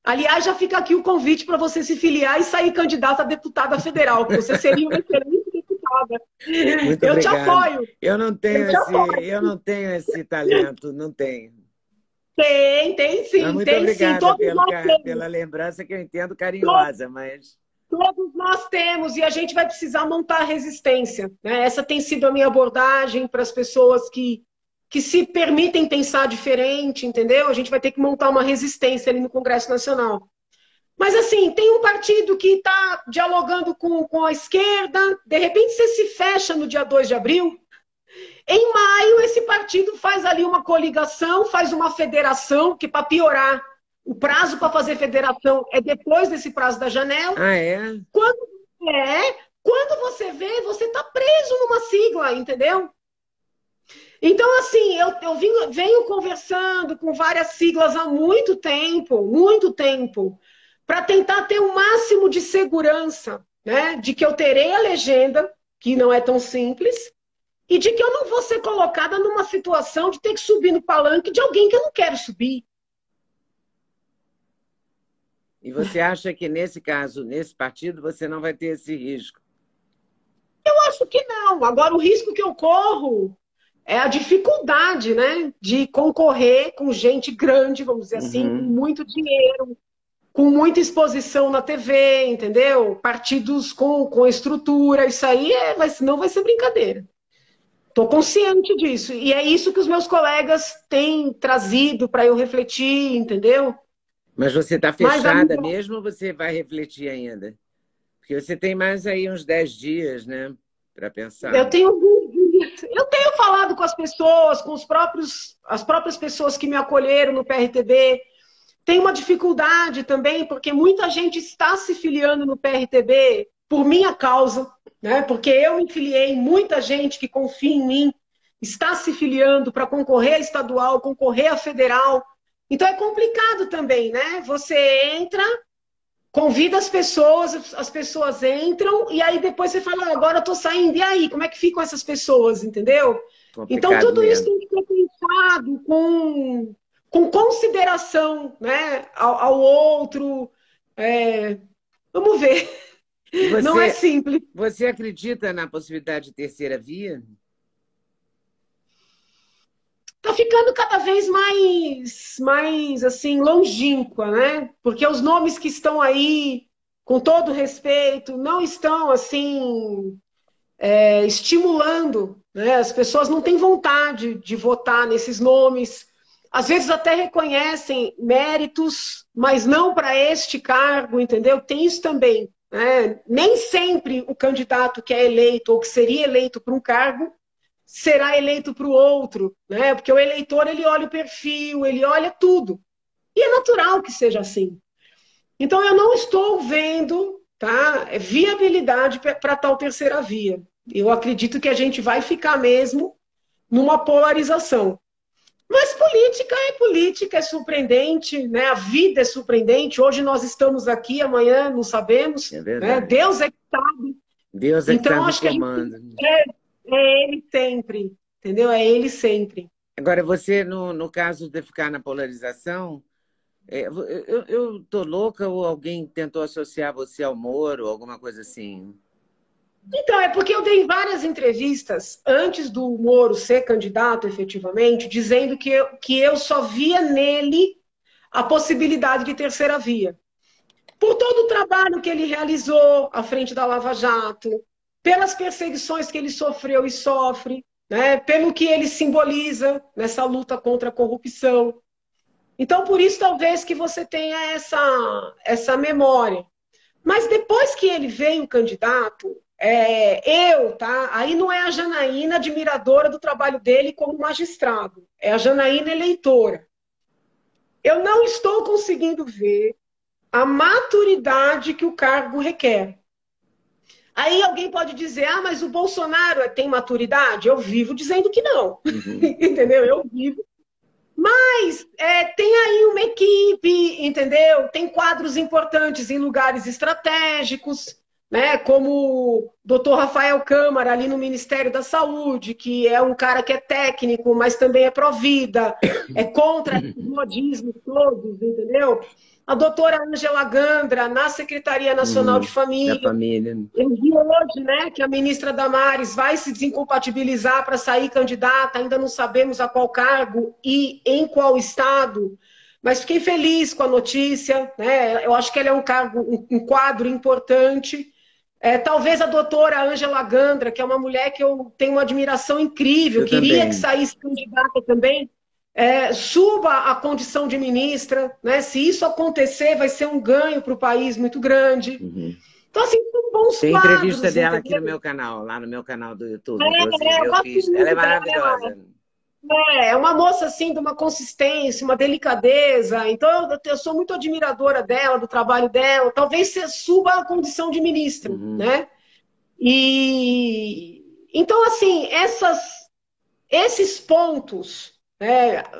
Aliás, já fica aqui o convite para você se filiar e sair candidata a deputada federal, que você seria uma excelente deputada. Muito Eu te obrigado. apoio. Eu não tenho esse talento, não tenho. Tem sim, Mas muito tem sim. obrigada Todos nós temos. pela lembrança que eu entendo carinhosa, mas... Todos nós temos, e a gente vai precisar montar resistência. Né? Essa tem sido a minha abordagem para as pessoas que se permitem pensar diferente, entendeu? A gente vai ter que montar uma resistência ali no Congresso Nacional. Mas, assim, tem um partido que está dialogando com a esquerda, de repente você se fecha no dia 2 de abril. Em maio, esse partido faz ali uma coligação, faz uma federação, que para piorar, o prazo para fazer federação é depois desse prazo da janela. Ah, é? Quando você vê, você está preso numa sigla, entendeu? Então, assim, eu venho conversando com várias siglas há muito tempo, para tentar ter o máximo de segurança, né? De que eu terei a legenda, que não é tão simples, e de que eu não vou ser colocada numa situação de ter que subir no palanque de alguém que eu não quero subir. E você acha que nesse caso, nesse partido, você não vai ter esse risco? Eu acho que não. Agora, o risco que eu corro é a dificuldade, né, de concorrer com gente grande, vamos dizer assim, com muito dinheiro, com muita exposição na TV, entendeu? Partidos com estrutura, isso aí não vai ser brincadeira. Estou consciente disso. E é isso que os meus colegas têm trazido para eu refletir, entendeu? Mas você está fechada mesmo ou você vai refletir ainda? Porque você tem mais aí uns 10 dias, né, para pensar. Eu tenho falado com as pessoas, com as próprias pessoas que me acolheram no PRTB. Tem uma dificuldade também, porque muita gente está se filiando no PRTB por minha causa, né? Porque eu me filiei, muita gente que confia em mim está se filiando para concorrer a estadual, concorrer a federal. Então é complicado também, né? Você entra, convida as pessoas entram, e aí depois você fala, agora eu estou saindo, e aí, como é que ficam essas pessoas, entendeu? Complicado então tudo isso mesmo. tem que ser pensado com consideração, né, ao outro. Vamos ver. Não é simples. Você acredita na possibilidade de terceira via? Está ficando cada vez mais assim, longínqua, né? Porque os nomes que estão aí, com todo respeito, não estão assim estimulando, né? As pessoas não têm vontade de votar nesses nomes. Às vezes até reconhecem méritos, mas não para este cargo, entendeu? Tem isso também. Né? Nem sempre o candidato que é eleito ou que seria eleito para um cargo será eleito para o outro, né? Porque o eleitor, ele olha o perfil, ele olha tudo. E é natural que seja assim. Então, eu não estou vendo, tá, viabilidade para tal terceira via. Eu acredito que a gente vai ficar mesmo numa polarização. Mas política, é surpreendente, né? A vida é surpreendente. Hoje nós estamos aqui, amanhã não sabemos. É verdade. Né? Deus é que sabe. Deus é que está no comando. É ele sempre, entendeu? É ele sempre. Agora, você, no caso de ficar na polarização, eu tô louca ou alguém tentou associar você ao Moro, alguma coisa assim? Então, é porque eu dei várias entrevistas antes do Moro ser candidato, efetivamente, dizendo que eu só via nele a possibilidade de terceira via. Por todo o trabalho que ele realizou à frente da Lava Jato, pelas perseguições que ele sofreu e sofre, né, pelo que ele simboliza nessa luta contra a corrupção. Então, por isso, talvez que você tenha essa memória. Mas depois que ele veio candidato, tá? Aí não é a Janaína admiradora do trabalho dele como magistrado, é a Janaína eleitora. Eu não estou conseguindo ver a maturidade que o cargo requer. Aí alguém pode dizer, mas o Bolsonaro tem maturidade? Eu vivo dizendo que não. Entendeu? Eu vivo Mas tem aí uma equipe, entendeu? Tem quadros importantes em lugares estratégicos, né? Como o doutor Rafael Câmara, ali no Ministério da Saúde, que é um cara que é técnico, mas também é pró-vida, é contra os modismos todos, entendeu? A doutora Ângela Gandra, na Secretaria Nacional de Da Família. família. Eu vi hoje, né, que a ministra Damares vai se desincompatibilizar para sair candidata, ainda não sabemos a qual cargo e em qual estado, mas fiquei feliz com a notícia, né? Eu acho que ela é um quadro importante. Talvez a doutora Ângela Gandra, que é uma mulher que eu tenho uma admiração incrível, Eu queria que também. saísse candidata também, suba a condição de ministra, né? Se isso acontecer, vai ser um ganho para o país muito grande. Uhum. Então, assim, são bons Tem entrevista quadros, dela aqui no entendeu? meu canal, lá no meu canal do YouTube, inclusive. Eu Eu gosto fiz. Ela é muito dela. maravilhosa. É uma moça, assim, de uma consistência, uma delicadeza. Então, eu sou muito admiradora dela, do trabalho dela. Talvez você suba a condição de ministra, Uhum. né? E... Então, assim, esses pontos,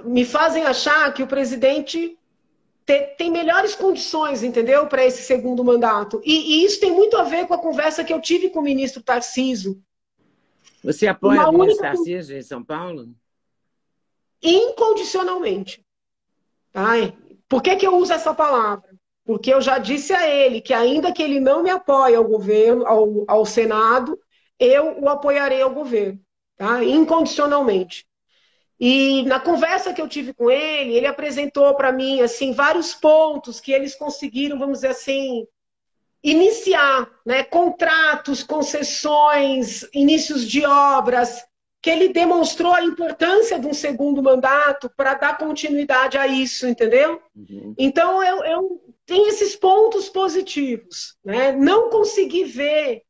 me fazem achar que o presidente tem melhores condições, entendeu, para esse segundo mandato. E isso tem muito a ver com a conversa que eu tive com o ministro Tarcísio. Você apoia Uma o ministro única, Tarcísio em São Paulo? incondicionalmente. Ai, por que eu uso essa palavra? Porque eu já disse a ele que, ainda que ele não me apoie ao governo, ao Senado, eu o apoiarei ao governo, tá? Incondicionalmente. E na conversa que eu tive com ele apresentou para mim assim vários pontos que eles conseguiram, vamos dizer assim, iniciar, né, contratos, concessões, inícios de obras, que ele demonstrou a importância de um segundo mandato para dar continuidade a isso, entendeu? Uhum. Então, eu tenho esses pontos positivos, né? Não consegui ver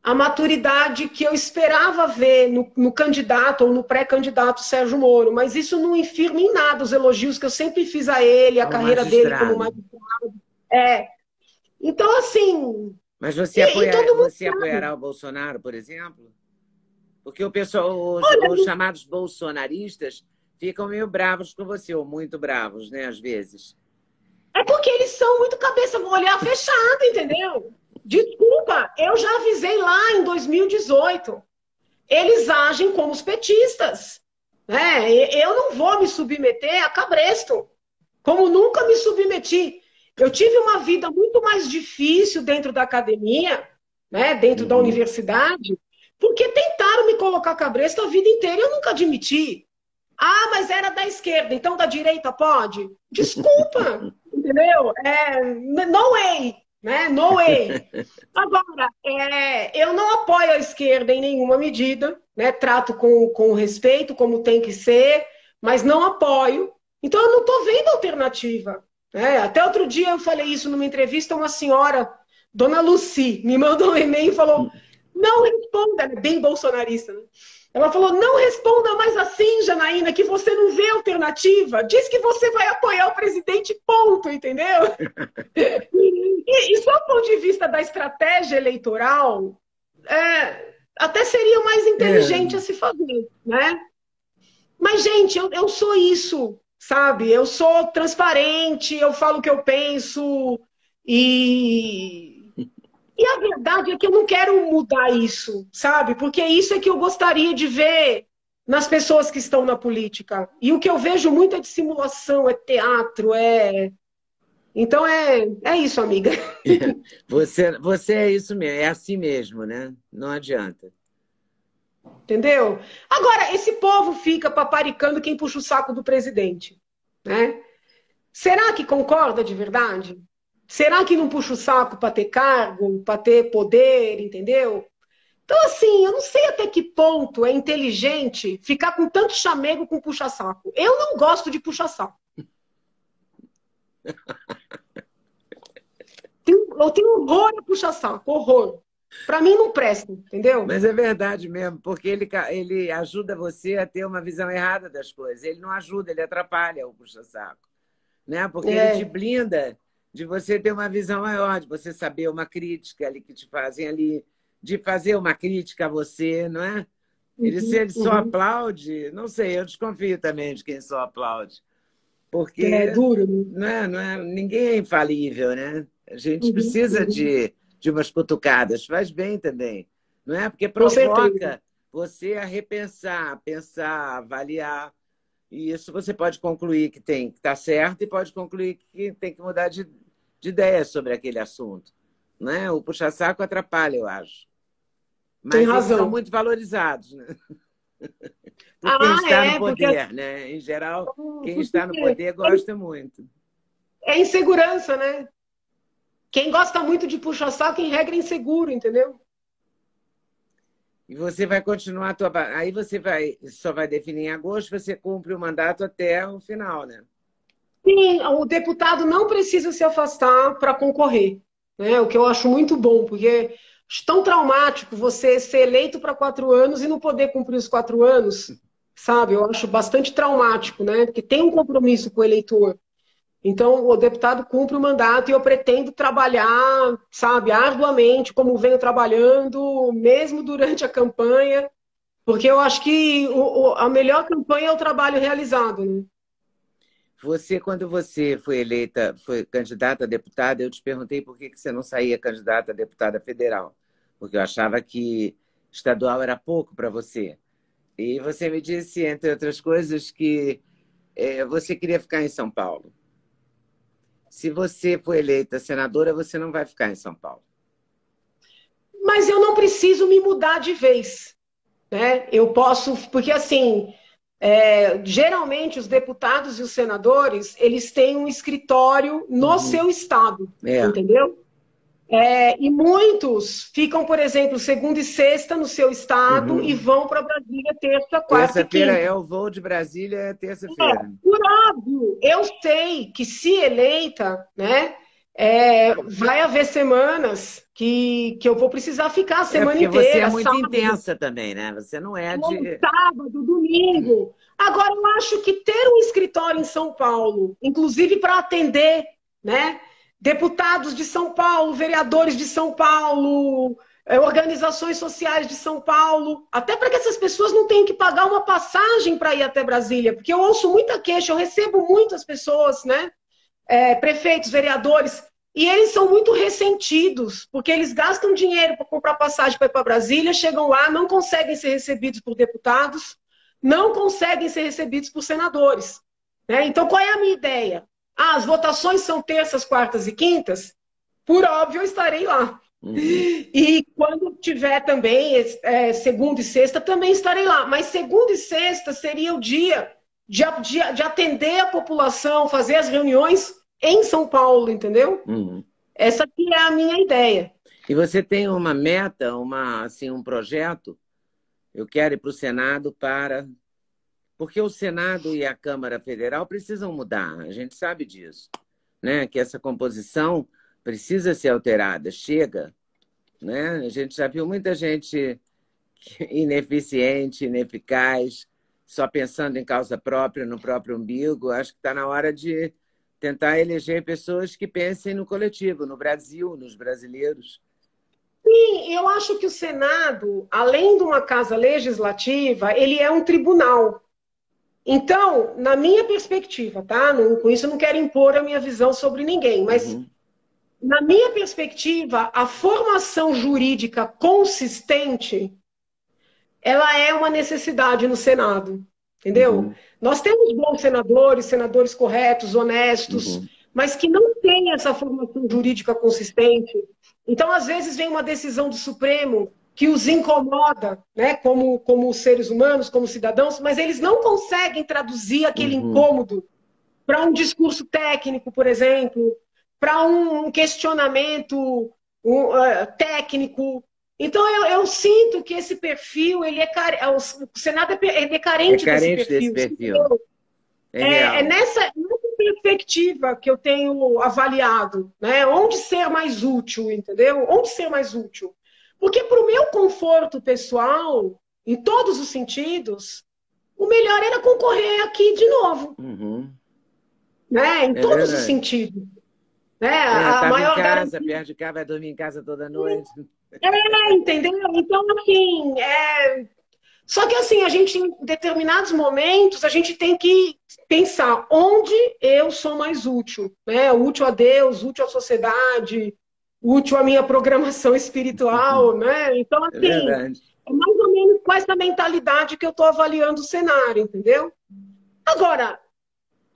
a maturidade que eu esperava ver no candidato ou no pré-candidato Sérgio Moro, mas isso não infirma em nada os elogios que eu sempre fiz a ele, a Como carreira dele como magistrado. magistrado. Então, assim, Mas e todo mundo você sabe. apoiará o Bolsonaro, por exemplo? Porque o pessoal, os Olha, chamados bolsonaristas ficam meio bravos com você, ou muito bravos, né, às vezes. é porque eles são muito cabeça, olhar fechado, entendeu? Desculpa, eu já avisei lá em 2018. Eles agem como os petistas. Né? Eu não vou me submeter a cabresto, como nunca me submeti. Eu tive uma vida muito mais difícil dentro da academia, né, dentro da Uhum. universidade, porque tentaram me colocar cabresto a vida inteira e eu nunca admiti. Ah, mas era da esquerda, então da direita pode? Desculpa, entendeu? No way, né? No way. Agora, eu não apoio a esquerda em nenhuma medida, né? Trato com respeito, como tem que ser, mas não apoio. Então, eu não estou vendo alternativa. Né? Até outro dia eu falei isso numa entrevista, uma senhora, dona Lucy, me mandou um e-mail e falou: não responda, ela é bem bolsonarista, né? Ela falou: não responda mais assim, Janaína, que você não vê alternativa. Diz que você vai apoiar o presidente, ponto, entendeu? E só do ponto de vista da estratégia eleitoral, até seria o mais É, inteligente a se fazer, né? Mas, gente, eu sou isso, sabe? Eu sou transparente, eu falo o que eu penso, e, e a verdade é que eu não quero mudar isso, sabe? Porque isso é que eu gostaria de ver nas pessoas que estão na política. E o que eu vejo muito é de simulação, é teatro, Então é isso, amiga. você é isso mesmo, é assim mesmo, né? Não adianta. Entendeu? Agora, esse povo fica paparicando quem puxa o saco do presidente, né? Será que concorda de verdade? Será que não puxa o saco para ter cargo, para ter poder, entendeu? Então, assim, eu não sei até que ponto é inteligente ficar com tanto chamego com puxa-saco. Eu não gosto de puxa-saco. Eu tenho horror a puxa-saco, horror. Para mim não presta, entendeu? Mas é verdade mesmo, porque ele ajuda você a ter uma visão errada das coisas. Ele não ajuda, ele atrapalha o puxa-saco, né? Porque ele te É, blinda de você ter uma visão maior, de você saber uma crítica ali que te fazem ali, de fazer uma crítica a você, não é? Se ele só uhum. aplaude, não sei, eu desconfio também de quem só aplaude. É Porque duro, né? ninguém é infalível, né? A gente Uhum, precisa uhum. de umas cutucadas, faz bem também, não é? Porque Com certeza. provoca você a repensar, pensar, avaliar, e isso você pode concluir que tem que estar certo e pode concluir que tem que mudar de ideia sobre aquele assunto, né? O puxa-saco atrapalha, eu acho. Tem Mas eles são razão. muito valorizados, né? Por quem Ah, está no é, porque poder, né? Em geral, quem está no porque poder gosta muito. é insegurança, né? Quem gosta muito de puxa-saco, em regra, é inseguro, entendeu? E você vai continuar a tua. Aí você só vai definir em agosto, você cumpre o mandato até o final, né? Sim, o deputado não precisa se afastar para concorrer, né? O que eu acho muito bom, porque acho tão traumático você ser eleito para 4 anos e não poder cumprir os 4 anos, sabe? Eu acho bastante traumático, né? Porque tem um compromisso com o eleitor. Então, o deputado cumpre o mandato e eu pretendo trabalhar, sabe, arduamente, como venho trabalhando, mesmo durante a campanha, porque eu acho que a melhor campanha é o trabalho realizado, né? Quando você foi eleita, foi candidata a deputada, eu te perguntei por que você não saía candidata a deputada federal, porque eu achava que estadual era pouco para você. E você me disse, entre outras coisas, que você queria ficar em São Paulo. Se você for eleita senadora, você não vai ficar em São Paulo. Mas eu não preciso me mudar de vez, né? Eu posso, porque assim, geralmente os deputados e os senadores, eles têm um escritório no Uhum. seu estado, É. entendeu? E muitos ficam, por exemplo, segunda e sexta no seu estado e Uhum. vão para Brasília terça, quarta e Terça-feira quinta. é o voo de Brasília, é terça-feira. Por óbvio, eu sei que se eleita, né, vai haver semanas que eu vou precisar ficar a É semana porque você é inteira, muito sábado, intensa também, né? Você não é de. sábado, domingo. Agora, eu acho que ter um escritório em São Paulo, inclusive para atender, né, deputados de São Paulo, vereadores de São Paulo, organizações sociais de São Paulo, até para que essas pessoas não tenham que pagar uma passagem para ir até Brasília, porque eu ouço muita queixa, eu recebo muitas pessoas, né, prefeitos, vereadores, e eles são muito ressentidos, porque eles gastam dinheiro para comprar passagem para ir para Brasília, chegam lá, não conseguem ser recebidos por deputados, não conseguem ser recebidos por senadores. Né? Então, qual é a minha ideia? As votações são terças, quartas e quintas? Por óbvio, eu estarei lá. Uhum. E quando tiver também segunda e sexta, também estarei lá. Mas segunda e sexta seria o dia de atender a população, fazer as reuniões em São Paulo, entendeu? Uhum. Essa aqui é a minha ideia. E você tem uma meta, assim, um projeto? Eu quero ir para o Senado para. Porque o Senado e a Câmara Federal precisam mudar, a gente sabe disso, né? Que essa composição precisa ser alterada. Chega, né? A gente já viu muita gente ineficiente, ineficaz, só pensando em causa própria, no próprio umbigo. Acho que está na hora de tentar eleger pessoas que pensem no coletivo, no Brasil, nos brasileiros. E eu acho que o Senado, além de uma casa legislativa, ele é um tribunal. Então, na minha perspectiva, tá? Com isso eu não quero impor a minha visão sobre ninguém, mas Uhum. na minha perspectiva, a formação jurídica consistente, ela é uma necessidade no Senado, entendeu? Uhum. Nós temos bons senadores, senadores corretos, honestos, Uhum. mas que não têm essa formação jurídica consistente. Então, às vezes, vem uma decisão do Supremo que os incomoda, né, como seres humanos, como cidadãos, mas eles não conseguem traduzir aquele Uhum. incômodo para um discurso técnico, por exemplo, para um questionamento técnico. Então, eu sinto que esse perfil, o Senado ele é É carente desse carente desse perfil. perfil. É É real. nessa perspectiva que eu tenho avaliado, né? Onde ser mais útil, entendeu? Onde ser mais útil. Porque para o meu conforto pessoal, em todos os sentidos, o melhor era concorrer aqui de novo, Uhum. né? Em É todos os verdade. sentidos. Né? É, A tava em maior casa, garantia. perto de cá, vai dormir em casa toda noite. Entendeu? Então, assim, Só que assim, a gente, em determinados momentos, a gente tem que pensar onde eu sou mais útil, né? Útil a Deus, útil à sociedade, útil à minha programação espiritual, né? Então, É assim, verdade. é mais ou menos com essa mentalidade que eu estou avaliando o cenário, entendeu? Agora,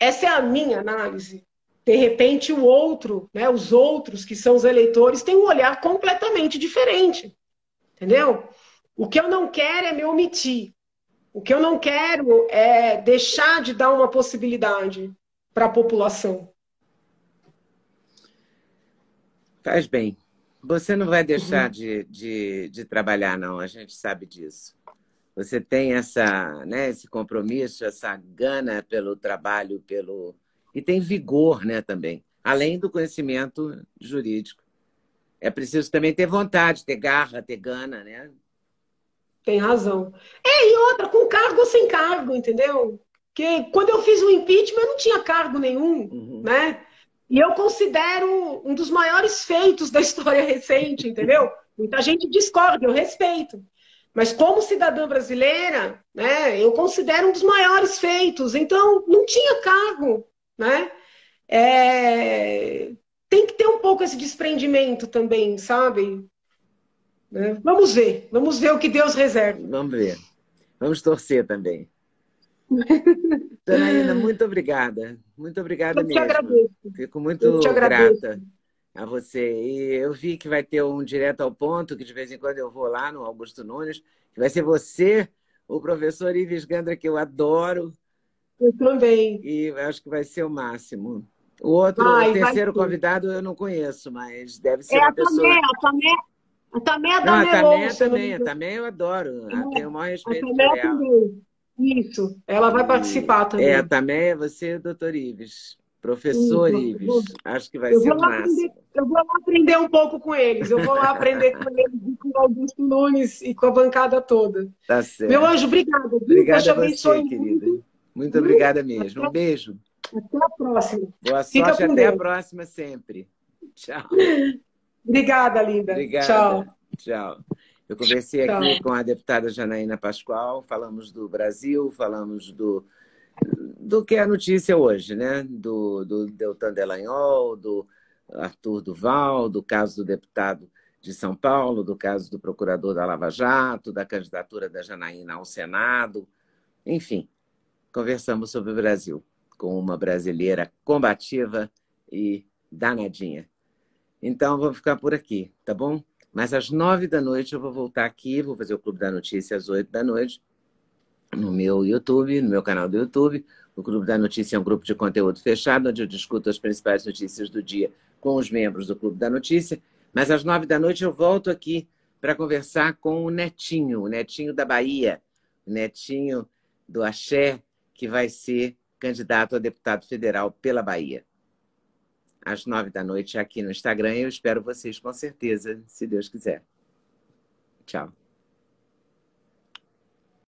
essa é a minha análise. De repente, o outro, né, os outros, que são os eleitores, têm um olhar completamente diferente, entendeu? O que eu não quero é me omitir. O que eu não quero é deixar de dar uma possibilidade para a população. Faz bem. Você não vai deixar Uhum. de trabalhar, não, a gente sabe disso. Você tem essa, né, esse compromisso, essa gana pelo trabalho, pelo e tem vigor, né, também, além do conhecimento jurídico. É preciso também ter vontade, ter garra, ter gana, né? Tem razão. E outra, com cargo ou sem cargo, entendeu? Porque quando eu fiz o impeachment, eu não tinha cargo nenhum, Uhum. né? E eu considero um dos maiores feitos da história recente, entendeu? Muita gente discorda, eu respeito. Mas como cidadã brasileira, né, eu considero um dos maiores feitos. Então, não tinha cargo, né? É, tem que ter um pouco esse desprendimento também, sabe? Né? Vamos ver o que Deus reserva. Vamos ver. Vamos torcer também. Janaína, muito obrigada. Muito obrigada Eu te mesmo. agradeço. Fico Eu te muito agradeço. grata a você. E eu vi que vai ter um direto ao ponto, que de vez em quando eu vou lá no Augusto Nunes, que vai ser você, o professor Ives Gandra, que eu adoro, Eu também. e acho que vai ser o máximo. O outro, o Vai terceiro ser. convidado eu não conheço, mas deve É ser uma pessoa. A Tamé é Não, da Melon, se eu não me A engano. Tamé eu adoro, tenho o maior A respeito Tamé por ela. também. Isso. Ela vai E participar também. também é você, doutor Ives, professor Isso. Ives. Acho que vai Eu ser vou o lá aprender, máximo. eu vou lá aprender um pouco com eles. Eu vou lá aprender com eles, e com o Augusto Nunes e com a bancada toda. Tá Meu certo. anjo, obrigada, viu? Deus te Obrigada a você, abençoe querida. muito. Muito Viu? obrigada mesmo. Um beijo. Até a próxima. Boa Fica sorte, com até a Deus. próxima sempre. Tchau. Obrigada, linda. Tchau. Obrigada. Tchau. Eu conversei aqui Tchau. com a deputada Janaína Pascoal, falamos do Brasil, falamos do que é a notícia hoje, né? Do Deltan Dallagnol, do Arthur Duval, do caso do deputado de São Paulo, do caso do procurador da Lava Jato, da candidatura da Janaína ao Senado. Enfim, conversamos sobre o Brasil com uma brasileira combativa e danadinha. Então, vamos ficar por aqui, tá bom? Mas às 9 da noite eu vou voltar aqui, vou fazer o Clube da Notícia às 8 da noite, no meu YouTube, no meu canal do YouTube. O Clube da Notícia é um grupo de conteúdo fechado, onde eu discuto as principais notícias do dia com os membros do Clube da Notícia. Mas às 9 da noite eu volto aqui para conversar com o Netinho da Bahia, o Netinho do Axé, que vai ser candidato a deputado federal pela Bahia. Às 9 da noite aqui no Instagram. Eu espero vocês com certeza, se Deus quiser. Tchau.